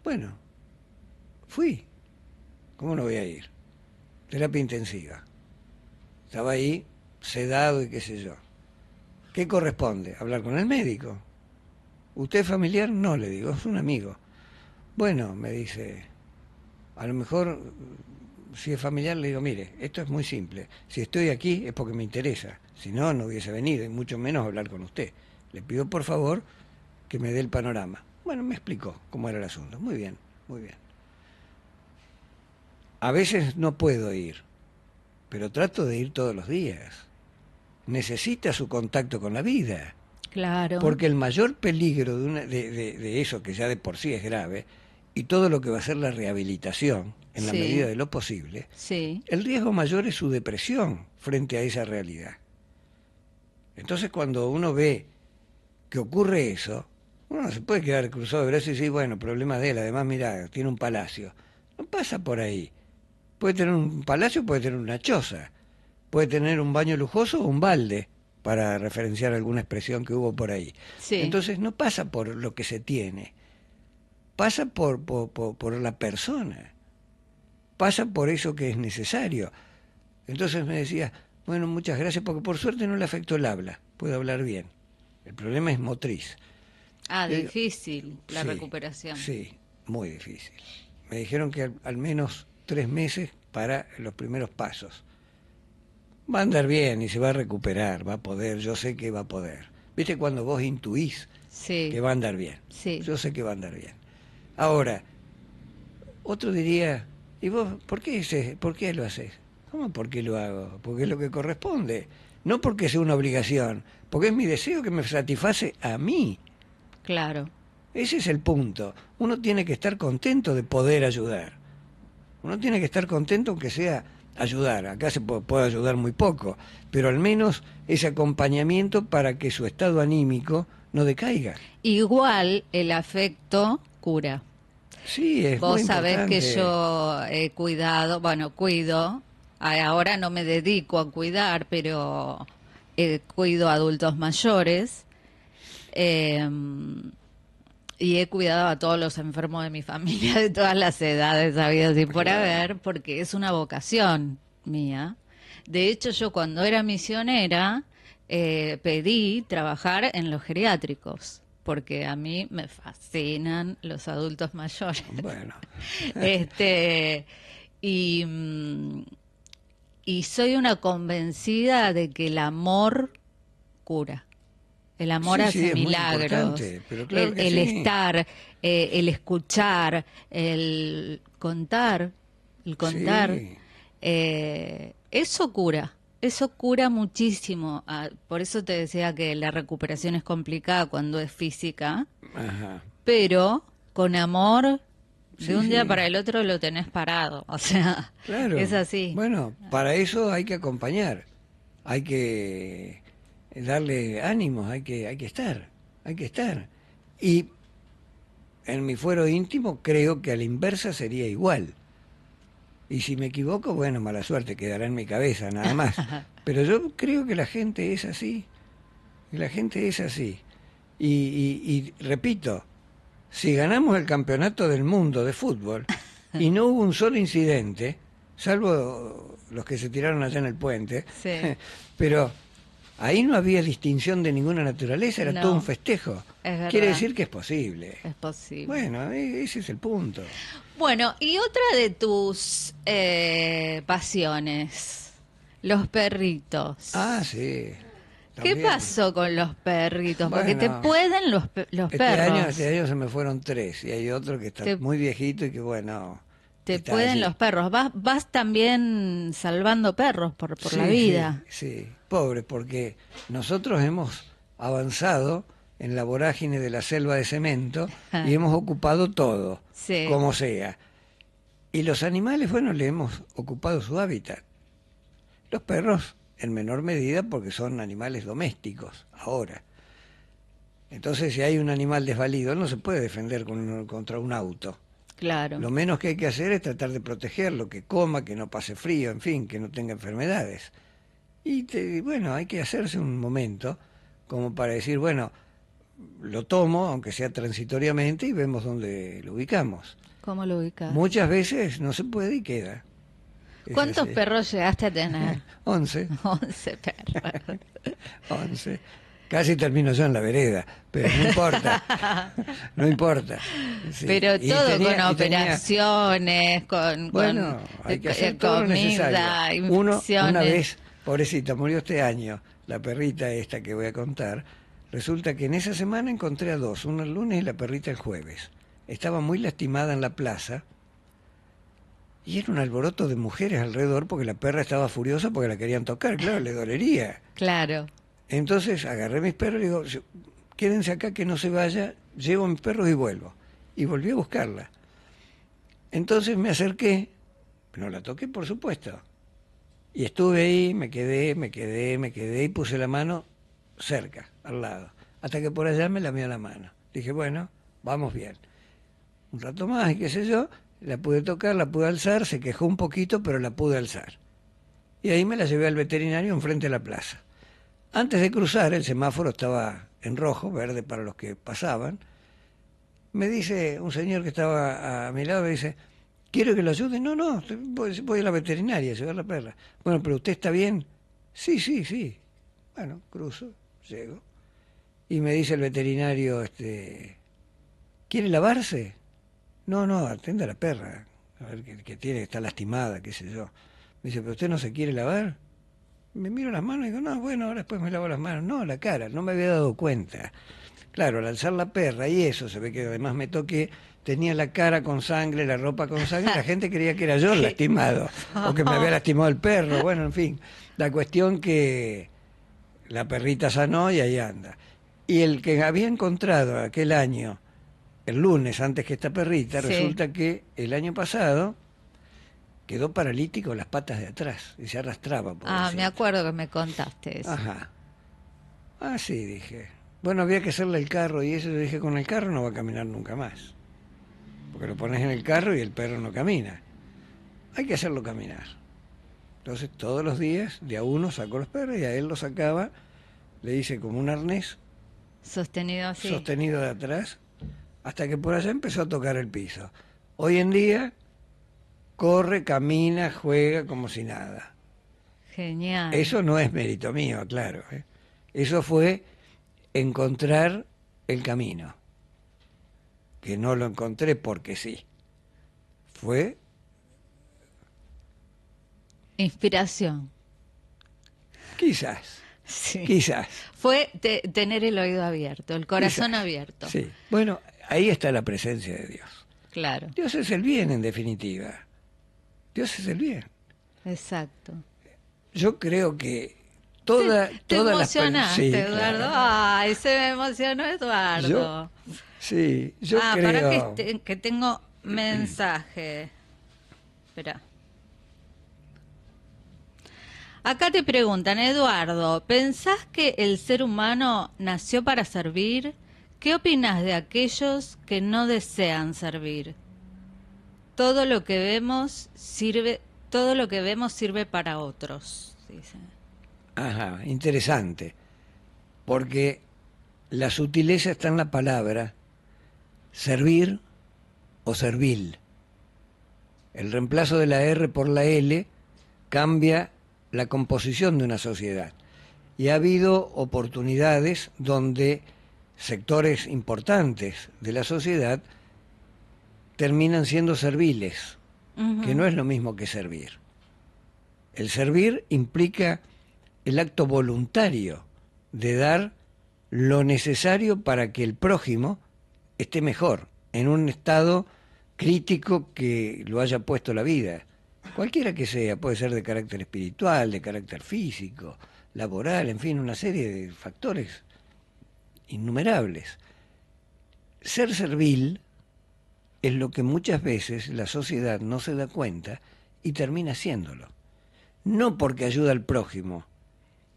S3: Bueno, fui, ¿cómo no voy a ir? Terapia intensiva. Estaba ahí, sedado y qué sé yo. ¿Qué corresponde? Hablar con el médico. ¿Usted es familiar? No, le digo, es un amigo. Bueno, me dice, a lo mejor, si es familiar, le digo, mire, esto es muy simple. Si estoy aquí es porque me interesa. Si no, no hubiese venido, y mucho menos hablar con usted. Le pido, por favor, que me dé el panorama. Bueno, me explicó cómo era el asunto. Muy bien, muy bien. A veces no puedo ir, pero trato de ir todos los días. Necesita su contacto con la vida.
S1: Claro.
S3: Porque el mayor peligro de eso, que ya de por sí es grave, y todo lo que va a ser la rehabilitación, en la
S1: Sí.
S3: medida de lo posible,
S1: Sí.
S3: el riesgo mayor es su depresión frente a esa realidad. Entonces cuando uno ve que ocurre eso, uno no se puede quedar cruzado de brazos y decir, bueno, problema de él, además mira, tiene un palacio. No pasa por ahí. Puede tener un palacio, puede tener una choza, puede tener un baño lujoso o un balde, para referenciar alguna expresión que hubo por ahí.
S1: Sí.
S3: Entonces no pasa por lo que se tiene, pasa por la persona, pasa por eso que es necesario. Entonces me decía, bueno, muchas gracias, porque por suerte no le afectó el habla, puede hablar bien. El problema es motriz.
S1: Ah,
S3: Yo digo,
S1: difícil la
S3: sí,
S1: recuperación.
S3: Sí, muy difícil. Me dijeron que al menos 3 meses para los primeros pasos. Va a andar bien y se va a recuperar, va a poder, yo sé que va a poder. ¿Viste cuando vos intuís
S1: Sí,
S3: que va a andar bien?
S1: sí.
S3: Yo sé que va a andar bien. Ahora, otro diría, ¿y vos por qué lo haces? ¿Cómo por qué lo hago? Porque es lo que corresponde. No porque sea una obligación, porque es mi deseo que me satisface a mí.
S1: Claro.
S3: Ese es el punto. Uno tiene que estar contento de poder ayudar. Uno tiene que estar contento aunque sea ayudar. Acá se puede ayudar muy poco, pero al menos ese acompañamiento para que su estado anímico no decaiga.
S1: Igual el afecto cura.
S3: Sí, es muy
S1: Vos sabés que
S3: importante.
S1: yo he cuidado, bueno, cuido, ahora no me dedico a cuidar, pero cuido a adultos mayores eh, y he cuidado a todos los enfermos de mi familia de todas las edades habidas y por
S3: Claro.
S1: haber, porque es una vocación mía. De hecho, yo cuando era misionera pedí trabajar en los geriátricos, porque a mí me fascinan los adultos mayores.
S3: Bueno,
S1: Este, y, y soy una convencida de que el amor cura. El amor
S3: sí,
S1: hace
S3: sí, es muy
S1: milagros.
S3: importante, pero claro
S1: El,
S3: que
S1: el
S3: sí.
S1: estar, el escuchar, el contar,
S3: Sí.
S1: eso cura. Eso cura muchísimo. Ah, por eso te decía que la recuperación es complicada cuando es física,
S3: Ajá.
S1: pero con amor, de
S3: Sí,
S1: un día
S3: sí.
S1: para el otro lo tenés parado. O sea,
S3: Claro.
S1: es así.
S3: Bueno, para eso hay que acompañar, hay que darle ánimos, hay que estar, hay que estar. Y en mi fuero íntimo creo que a la inversa sería igual. Y si me equivoco, bueno, mala suerte, quedará en mi cabeza, nada más. Pero yo creo que la gente es así, que la gente es así. Y repito, si ganamos el campeonato del mundo de fútbol y no hubo un solo incidente, salvo los que se tiraron allá en el puente,
S1: Sí.
S3: pero ahí no había distinción de ninguna naturaleza, era
S1: No,
S3: todo un festejo.
S1: es verdad.
S3: Quiere decir que es posible.
S1: Es posible.
S3: Bueno, ese es el punto.
S1: Bueno, y otra de tus pasiones, los perritos.
S3: Ah, sí.
S1: ¿Qué
S3: también.
S1: pasó con los perritos? Porque te
S3: Bueno,
S1: pueden los perros.
S3: Este año se me fueron 3 y hay otro que está
S1: Te-
S3: muy viejito y que bueno,
S1: Te
S3: está
S1: pueden
S3: allí.
S1: los perros. Vas también salvando perros por la
S3: Sí,
S1: vida.
S3: sí, pobre, porque nosotros hemos avanzado en la vorágine de la selva de cemento y hemos ocupado todo,
S1: Sí.
S3: como sea. Y los animales, bueno, le hemos ocupado su hábitat. Los perros, en menor medida, porque son animales domésticos, ahora. Entonces, si hay un animal desvalido, no se puede defender contra un auto.
S1: Claro.
S3: Lo menos que hay que hacer es tratar de protegerlo, que coma, que no pase frío, en fin, que no tenga enfermedades. Y bueno, hay que hacerse un momento como para decir, bueno, lo tomo, aunque sea transitoriamente, y vemos dónde lo ubicamos.
S1: ¿Cómo lo ubicas?
S3: Muchas veces no se puede y queda. Es
S1: ¿Cuántos
S3: así.
S1: perros llegaste a tener?
S3: 11,
S1: 11 perros.
S3: 11. Casi termino yo en la vereda, pero no importa. No importa. Sí.
S1: Pero
S3: Y
S1: todo
S3: tenía-
S1: con
S3: y tenía-
S1: operaciones, con,
S3: Bueno, hay que hacer todo lo
S1: comida,
S3: necesario. Una
S1: infecciones.
S3: vez, pobrecita, murió este año, la perrita esta que voy a contar. Resulta que en esa semana encontré a 2, uno el lunes y la perrita el jueves. Estaba muy lastimada en la plaza y era un alboroto de mujeres alrededor porque la perra estaba furiosa porque la querían tocar, claro, le dolería.
S1: Claro.
S3: Entonces agarré mis perros y digo, quédense acá que no se vaya, llevo mis perros y vuelvo. Y volví a buscarla. Entonces me acerqué, no la toqué por supuesto. Y estuve ahí, me quedé y puse la mano cerca, al lado. Hasta que por allá me lamió la mano. Dije, bueno, vamos bien. Un rato más y qué sé yo, la pude tocar, la pude alzar, se quejó un poquito, pero la pude alzar. Y ahí me la llevé al veterinario enfrente de la plaza. Antes de cruzar, el semáforo estaba en rojo, verde para los que pasaban. Me dice un señor que estaba a mi lado, me dice, ¿quiero que lo ayude? No, no, voy a la veterinaria a llevar la perra. Bueno, pero ¿usted está bien? Sí, sí, sí. Bueno, cruzo, llego. Y me dice el veterinario, ¿quiere lavarse? No, no, atienda a la perra. A ver qué tiene, está lastimada, qué sé yo. Me dice, ¿pero usted no se quiere lavar? Me miro las manos y digo, no, bueno, ahora después me lavo las manos. No, la cara, no me había dado cuenta. Claro, al alzar la perra y eso, se ve que además me toqué, tenía la cara con sangre, la ropa con sangre, la gente creía que era yo el lastimado, o que me había lastimado el perro, bueno, en fin. La cuestión que la perrita sanó y ahí anda. Y el que había encontrado aquel año, el lunes, antes que esta perrita,
S1: Sí.
S3: resulta que el año pasado quedó paralítico en las patas de atrás y se arrastraba.
S1: Ah,
S3: pobrecito.
S1: me acuerdo que me contaste eso.
S3: Ajá. Ah, sí, dije. Bueno, había que hacerle el carro y eso, yo dije, con el carro no va a caminar nunca más. Porque lo pones en el carro y el perro no camina. Hay que hacerlo caminar. Entonces, todos los días, de a uno saco los perros y a él lo sacaba, le hice como un arnés
S1: Sostenido así.
S3: sostenido de atrás, hasta que por allá empezó a tocar el piso. Hoy en día, corre, camina, juega como si nada.
S1: Genial.
S3: Eso no es mérito mío, claro. Eso fue encontrar el camino, que no lo encontré porque sí. Fue,
S1: Inspiración.
S3: quizás,
S1: Sí.
S3: quizás.
S1: Fue tener el oído abierto, el corazón
S3: quizás,
S1: abierto.
S3: Sí. Bueno, ahí está la presencia de Dios.
S1: Claro,
S3: Dios es el bien, en definitiva. Dios es el bien.
S1: exacto.
S3: Yo creo que toda
S1: Te
S3: las
S1: emocionaste,
S3: sí,
S1: Eduardo.
S3: claro.
S1: Ay, se me emocionó Eduardo.
S3: Sí, yo
S1: Para
S3: creo.
S1: que tengo mensaje. Espera. Acá te preguntan, Eduardo, ¿pensás que el ser humano nació para servir? ¿Qué opinas de aquellos que no desean servir? Todo lo que vemos sirve para otros, dice.
S3: Ajá, interesante. Porque la sutileza está en la palabra servir o servil. El reemplazo de la R por la L cambia la composición de una sociedad. Y ha habido oportunidades donde sectores importantes de la sociedad terminan siendo serviles, que no es lo mismo que servir. El servir implica el acto voluntario de dar lo necesario para que el prójimo esté mejor, en un estado crítico que lo haya puesto la vida. Cualquiera que sea, puede ser de carácter espiritual, de carácter físico, laboral, en fin, una serie de factores innumerables. Ser servil es lo que muchas veces la sociedad no se da cuenta y termina haciéndolo. No porque ayuda al prójimo,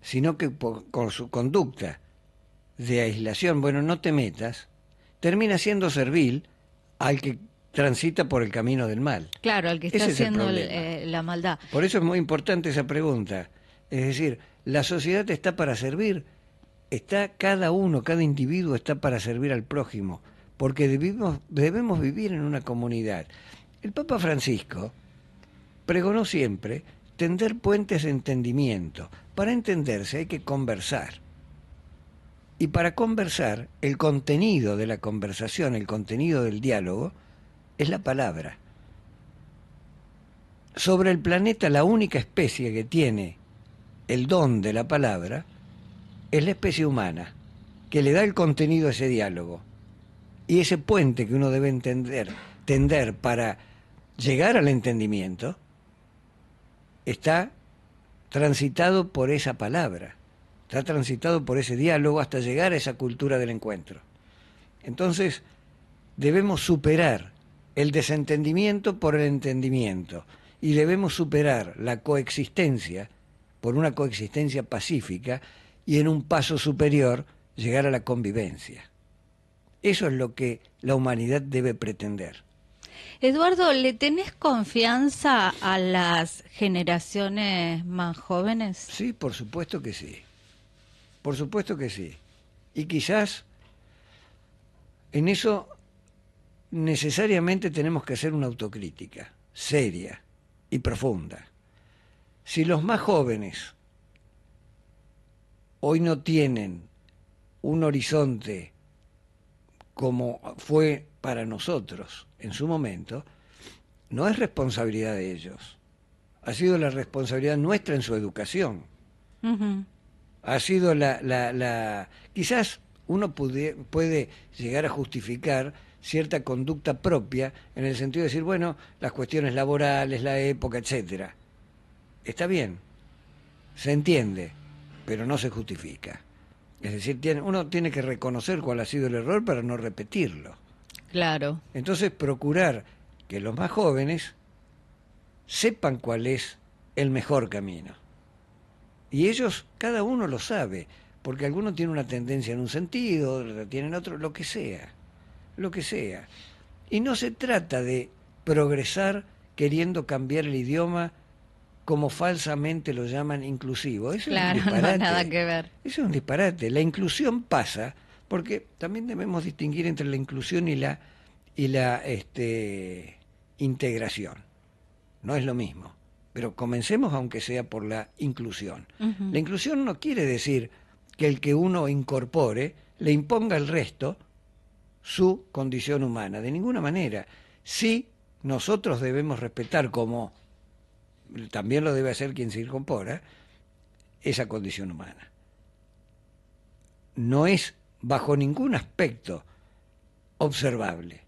S3: sino que con su conducta de aislación, bueno, no te metas, termina siendo servil al que transita por el camino del mal.
S1: Claro, el que está
S3: Ese es el
S1: haciendo
S3: problema.
S1: la maldad.
S3: Por eso es muy importante esa pregunta. Es decir, ¿la sociedad está para servir? Está cada uno, cada individuo está para servir al prójimo, porque debemos vivir en una comunidad. El Papa Francisco pregonó siempre tender puentes de entendimiento. Para entenderse hay que conversar. Y para conversar, el contenido de la conversación, el contenido del diálogo, es la palabra. Sobre el planeta, la única especie que tiene el don de la palabra es la especie humana, que le da el contenido a ese diálogo. Y ese puente que uno debe tender para llegar al entendimiento, está transitado por esa palabra, está transitado por ese diálogo hasta llegar a esa cultura del encuentro. Entonces, debemos superar el desentendimiento por el entendimiento y debemos superar la coexistencia por una coexistencia pacífica y en un paso superior llegar a la convivencia. Eso es lo que la humanidad debe pretender.
S1: Eduardo, ¿le tenés confianza a las generaciones más jóvenes?
S3: Sí, por supuesto que sí. Por supuesto que sí. Y quizás en eso necesariamente tenemos que hacer una autocrítica seria y profunda. Si los más jóvenes hoy no tienen un horizonte como fue para nosotros en su momento, no es responsabilidad de ellos. Ha sido la responsabilidad nuestra en su educación.
S1: Ujú.
S3: Ha sido quizás uno puede llegar a justificar cierta conducta propia en el sentido de decir, bueno, las cuestiones laborales, la época, etcétera. Está bien, se entiende, pero no se justifica. Es decir, uno tiene que reconocer cuál ha sido el error para no repetirlo.
S1: Claro.
S3: Entonces, procurar que los más jóvenes sepan cuál es el mejor camino. Y ellos, cada uno lo sabe, porque alguno tiene una tendencia en un sentido, otro tienen otro, lo que sea. Y no se trata de progresar queriendo cambiar el idioma como falsamente lo llaman inclusivo. Eso
S1: Claro,
S3: es un disparate.
S1: no, nada que ver.
S3: Eso es un disparate. La inclusión pasa, porque también debemos distinguir entre la inclusión y la integración. No es lo mismo. Pero comencemos aunque sea por la inclusión.
S1: Ujú.
S3: La inclusión no quiere decir que el que uno incorpore le imponga al resto su condición humana, de ninguna manera. Sí, nosotros debemos respetar, como también lo debe hacer quien se incorpora, esa condición humana. No es bajo ningún aspecto observable.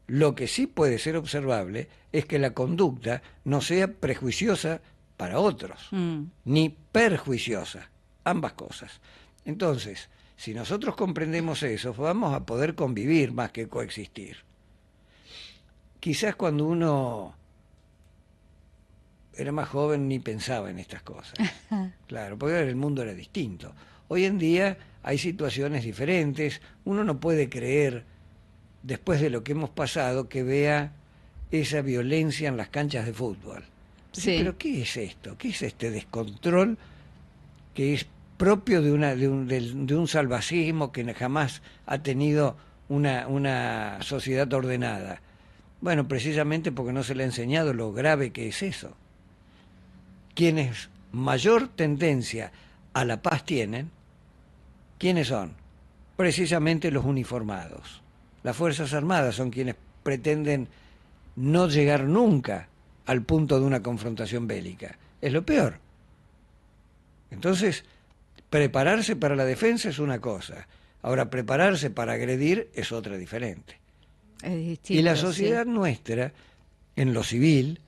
S3: Lo que sí puede ser observable es que la conducta no sea prejuiciosa para otros, ni perjuiciosa, ambas cosas. Entonces, si nosotros comprendemos eso, vamos a poder convivir más que coexistir. Quizás cuando uno era más joven ni pensaba en estas cosas. Claro, porque el mundo era distinto. Hoy en día hay situaciones diferentes. Uno no puede creer, después de lo que hemos pasado, que vea esa violencia en las canchas de fútbol.
S1: Sí.
S3: Pero ¿qué es esto? ¿Qué es este descontrol que es propio de un salvajismo que jamás ha tenido una sociedad ordenada? Bueno, precisamente porque no se le ha enseñado lo grave que es eso. Quienes mayor tendencia a la paz tienen, ¿quiénes son? Precisamente los uniformados. Las Fuerzas Armadas son quienes pretenden no llegar nunca al punto de una confrontación bélica. Es lo peor. Entonces, prepararse para la defensa es una cosa. Ahora, prepararse para agredir es otra diferente.
S1: Es distinto,
S3: Y la sociedad nuestra, en lo civil,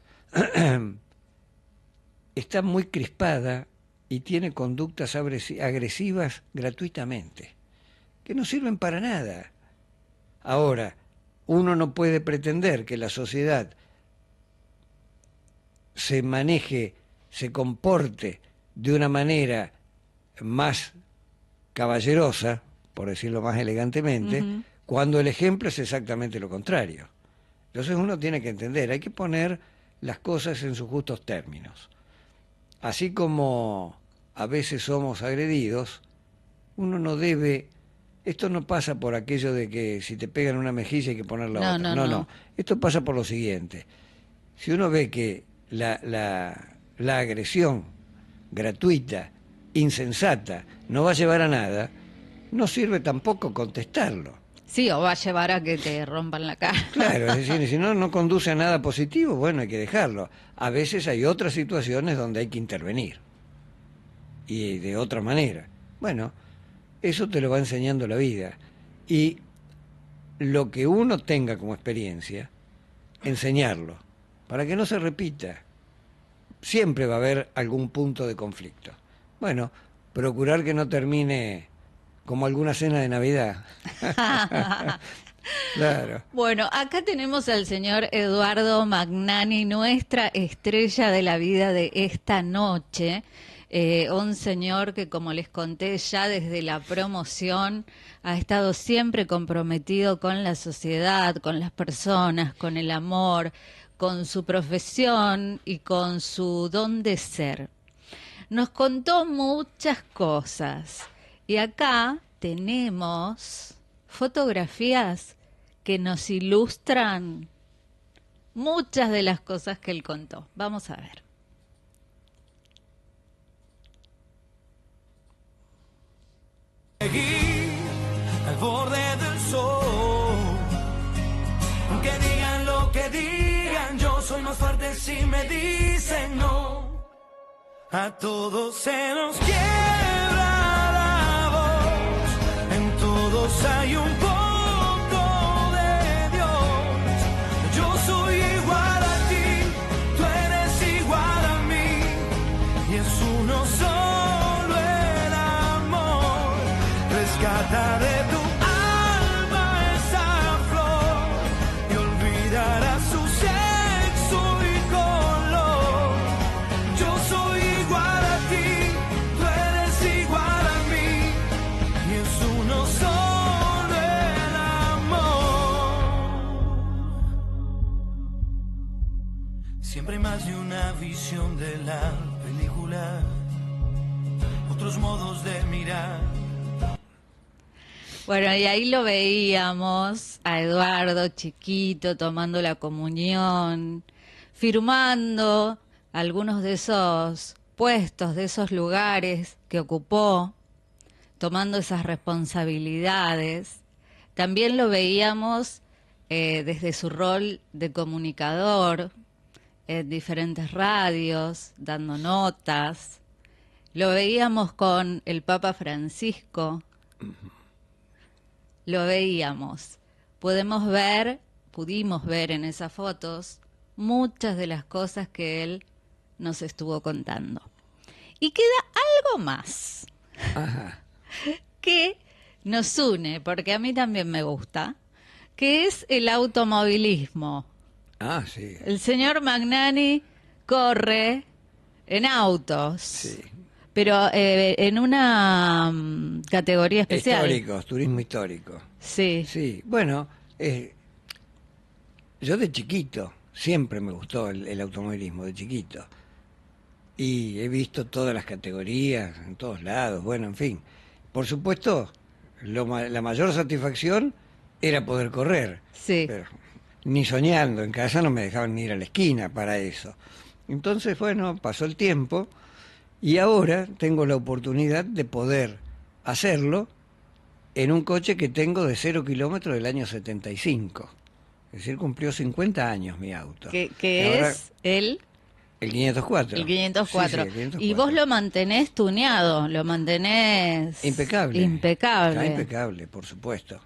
S3: está muy crispada y tiene conductas agresivas gratuitamente, que no sirven para nada. Ahora, uno no puede pretender que la sociedad se maneje, se comporte de una manera más caballerosa, por decirlo más elegantemente, cuando el ejemplo es exactamente lo contrario. Entonces uno tiene que entender, hay que poner las cosas en sus justos términos. Así como a veces somos agredidos, uno no debe... Esto no pasa por aquello de que si te pegan una mejilla hay que poner la otra. No. Esto pasa por lo siguiente. Si uno ve que la agresión gratuita, insensata, no va a llevar a nada, no sirve tampoco contestarlo.
S1: Sí, o va a llevar a que te rompan la cara.
S3: Claro, es decir, si no conduce a nada positivo, bueno, hay que dejarlo. A veces hay otras situaciones donde hay que intervenir. Y de otra manera. Bueno, eso te lo va enseñando la vida. Y lo que uno tenga como experiencia, enseñarlo, para que no se repita. Siempre va a haber algún punto de conflicto. Bueno, procurar que no termine como alguna cena de Navidad. Claro.
S1: Bueno, acá tenemos al señor Eduardo Magnani, nuestra estrella de la vida de esta noche. Un señor que, como les conté ya desde la promoción, ha estado siempre comprometido con la sociedad, con las personas, con el amor, con su profesión y con su don de ser. Nos contó muchas cosas y acá tenemos fotografías que nos ilustran muchas de las cosas que él contó. Vamos a ver.
S6: Al borde del sol, aunque digan lo que digan, yo soy más fuerte si me dicen no. A todos se nos quiebra la voz, en todos hay un poco de Dios. Yo soy igual a ti, tú eres igual a mí, y es uno solo el amor. Rescata de tu alma esa flor y olvidarás su sexo y color. Yo soy igual a ti, tú eres igual a mí, y es uno solo el amor. Siempre hay más de una visión de la película, otros modos de mirar.
S1: Bueno, y ahí lo veíamos a Eduardo chiquito tomando la comunión, firmando algunos de esos puestos, de esos lugares que ocupó, tomando esas responsabilidades. También lo veíamos desde su rol de comunicador en diferentes radios, dando notas. Lo veíamos con el Papa Francisco. Lo veíamos. Pudimos ver en esas fotos muchas de las cosas que él nos estuvo contando. Y queda algo más.
S3: Ajá.
S1: Que nos une, porque a mí también me gusta, que es el automovilismo.
S3: Ah, sí.
S1: El señor Magnani corre en autos.
S3: Sí.
S1: Pero en una categoría especial.
S3: Históricos, turismo histórico.
S1: Sí.
S3: Sí, bueno, yo de chiquito siempre me gustó el automovilismo, de chiquito. Y he visto todas las categorías, en todos lados, bueno, en fin. Por supuesto, la mayor satisfacción era poder correr.
S1: Sí.
S3: Pero ni soñando, en casa no me dejaban ni ir a la esquina para eso. Entonces, bueno, pasó el tiempo. Y ahora tengo la oportunidad de poder hacerlo en un coche que tengo de 0 kilómetros del año 75. Es decir, cumplió 50 años mi auto.
S1: Que
S3: Y ahora,
S1: es el
S3: 504.
S1: El 504.
S3: Sí, sí, el 504.
S1: Y vos lo mantenés tuneado, lo mantenés...
S3: Impecable.
S1: Impecable.
S3: Está impecable, por supuesto.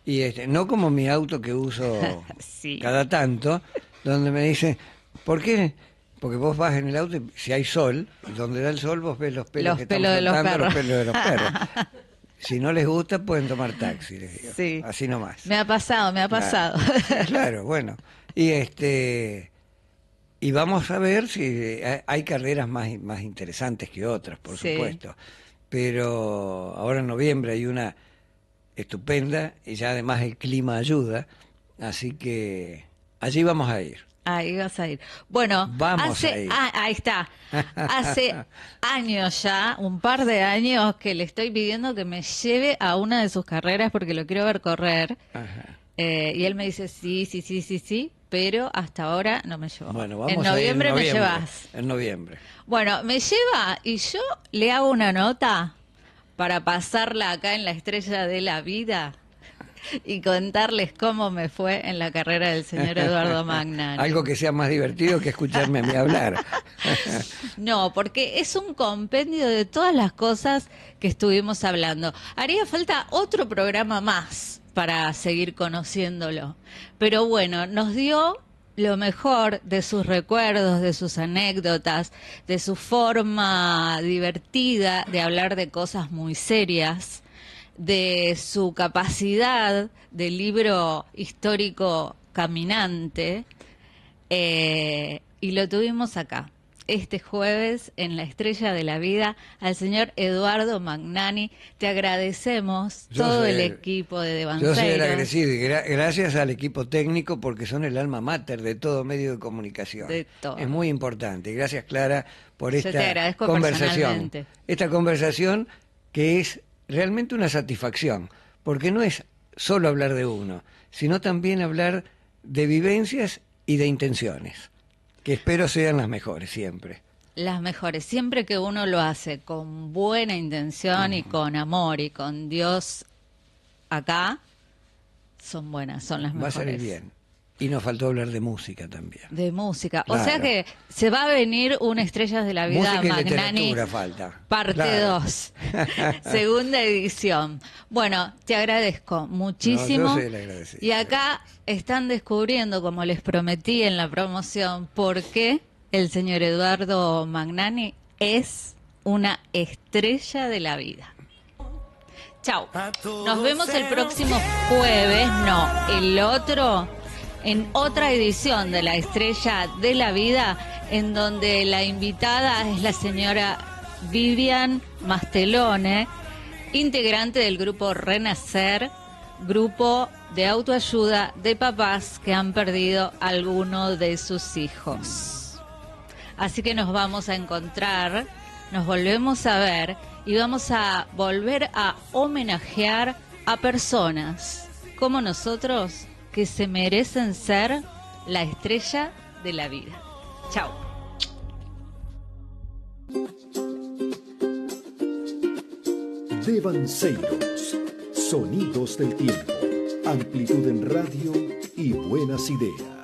S3: Y no como mi auto que uso
S1: Sí.
S3: cada tanto, donde me dicen, ¿por qué? Porque vos vas en el auto y si hay sol, y donde da el sol vos ves los pelos
S1: Los
S3: que
S1: pelos
S3: están
S1: de los
S3: flotando, los
S1: perros.
S3: pelos de los perros. Si no les gusta, pueden tomar taxi, les digo.
S1: Sí.
S3: Así nomás.
S1: Me ha pasado.
S3: Claro, claro, bueno. Y vamos a ver si hay carreras más interesantes que otras, por
S1: Sí.
S3: supuesto. Pero ahora en noviembre hay una estupenda y ya además el clima ayuda, así que allí vamos a ir.
S1: Ahí vas a ir. Bueno,
S3: Vamos a ir.
S1: ahí está. Hace años ya, un par de años, que le estoy pidiendo que me lleve a una de sus carreras porque lo quiero ver correr.
S3: Ajá.
S1: Y él me dice sí, pero hasta ahora no me llevó.
S3: Bueno, vamos
S1: en
S3: a ir
S1: noviembre me llevas.
S3: En noviembre.
S1: Bueno, me lleva y yo le hago una nota para pasarla acá en la Estrella de la Vida y contarles cómo me fue en la carrera del señor Eduardo Magnani.
S3: Algo que sea más divertido que escucharme a mí hablar.
S1: No, porque es un compendio de todas las cosas que estuvimos hablando. Haría falta otro programa más para seguir conociéndolo. Pero bueno, nos dio lo mejor de sus recuerdos, de sus anécdotas, de su forma divertida de hablar de cosas muy serias, de su capacidad de libro histórico caminante, y lo tuvimos acá, este jueves en La Estrella de la Vida al señor Eduardo Magnani. Te agradecemos todo el equipo de Devanceiros.
S3: Yo soy el agradecido y gracias al equipo técnico porque son el alma mater de todo medio de comunicación.
S1: De todo.
S3: Es muy importante. Gracias, Clara, por
S1: Yo te agradezco
S3: esta conversación.
S1: personalmente.
S3: Esta conversación que es realmente una satisfacción, porque no es solo hablar de uno, sino también hablar de vivencias y de intenciones, que espero sean las mejores siempre.
S1: Las mejores, siempre que uno lo hace con buena intención y con amor y con Dios acá, son buenas, son las mejores.
S3: Va a salir bien. Y nos faltó hablar de música también.
S1: De música.
S3: Claro.
S1: O sea que se va a venir una Estrellas de la Vida
S3: Música y
S1: Magnani
S3: literatura falta.
S1: parte 2, segunda edición. Bueno, te agradezco muchísimo.
S3: No, yo soy el agradecido.
S1: Y acá están descubriendo, como les prometí en la promoción, por qué el señor Eduardo Magnani es una estrella de la vida. Chao. Nos vemos el próximo jueves, no, el otro, en otra edición de La Estrella de la Vida, en donde la invitada es la señora Vivian Mastelone, integrante del grupo Renacer, grupo de autoayuda de papás que han perdido a alguno de sus hijos. Así que nos vamos a encontrar, nos volvemos a ver y vamos a volver a homenajear a personas como nosotros que se merecen ser la estrella de la vida. Chao.
S7: Devanceiros, sonidos del tiempo, amplitud en radio y buenas ideas.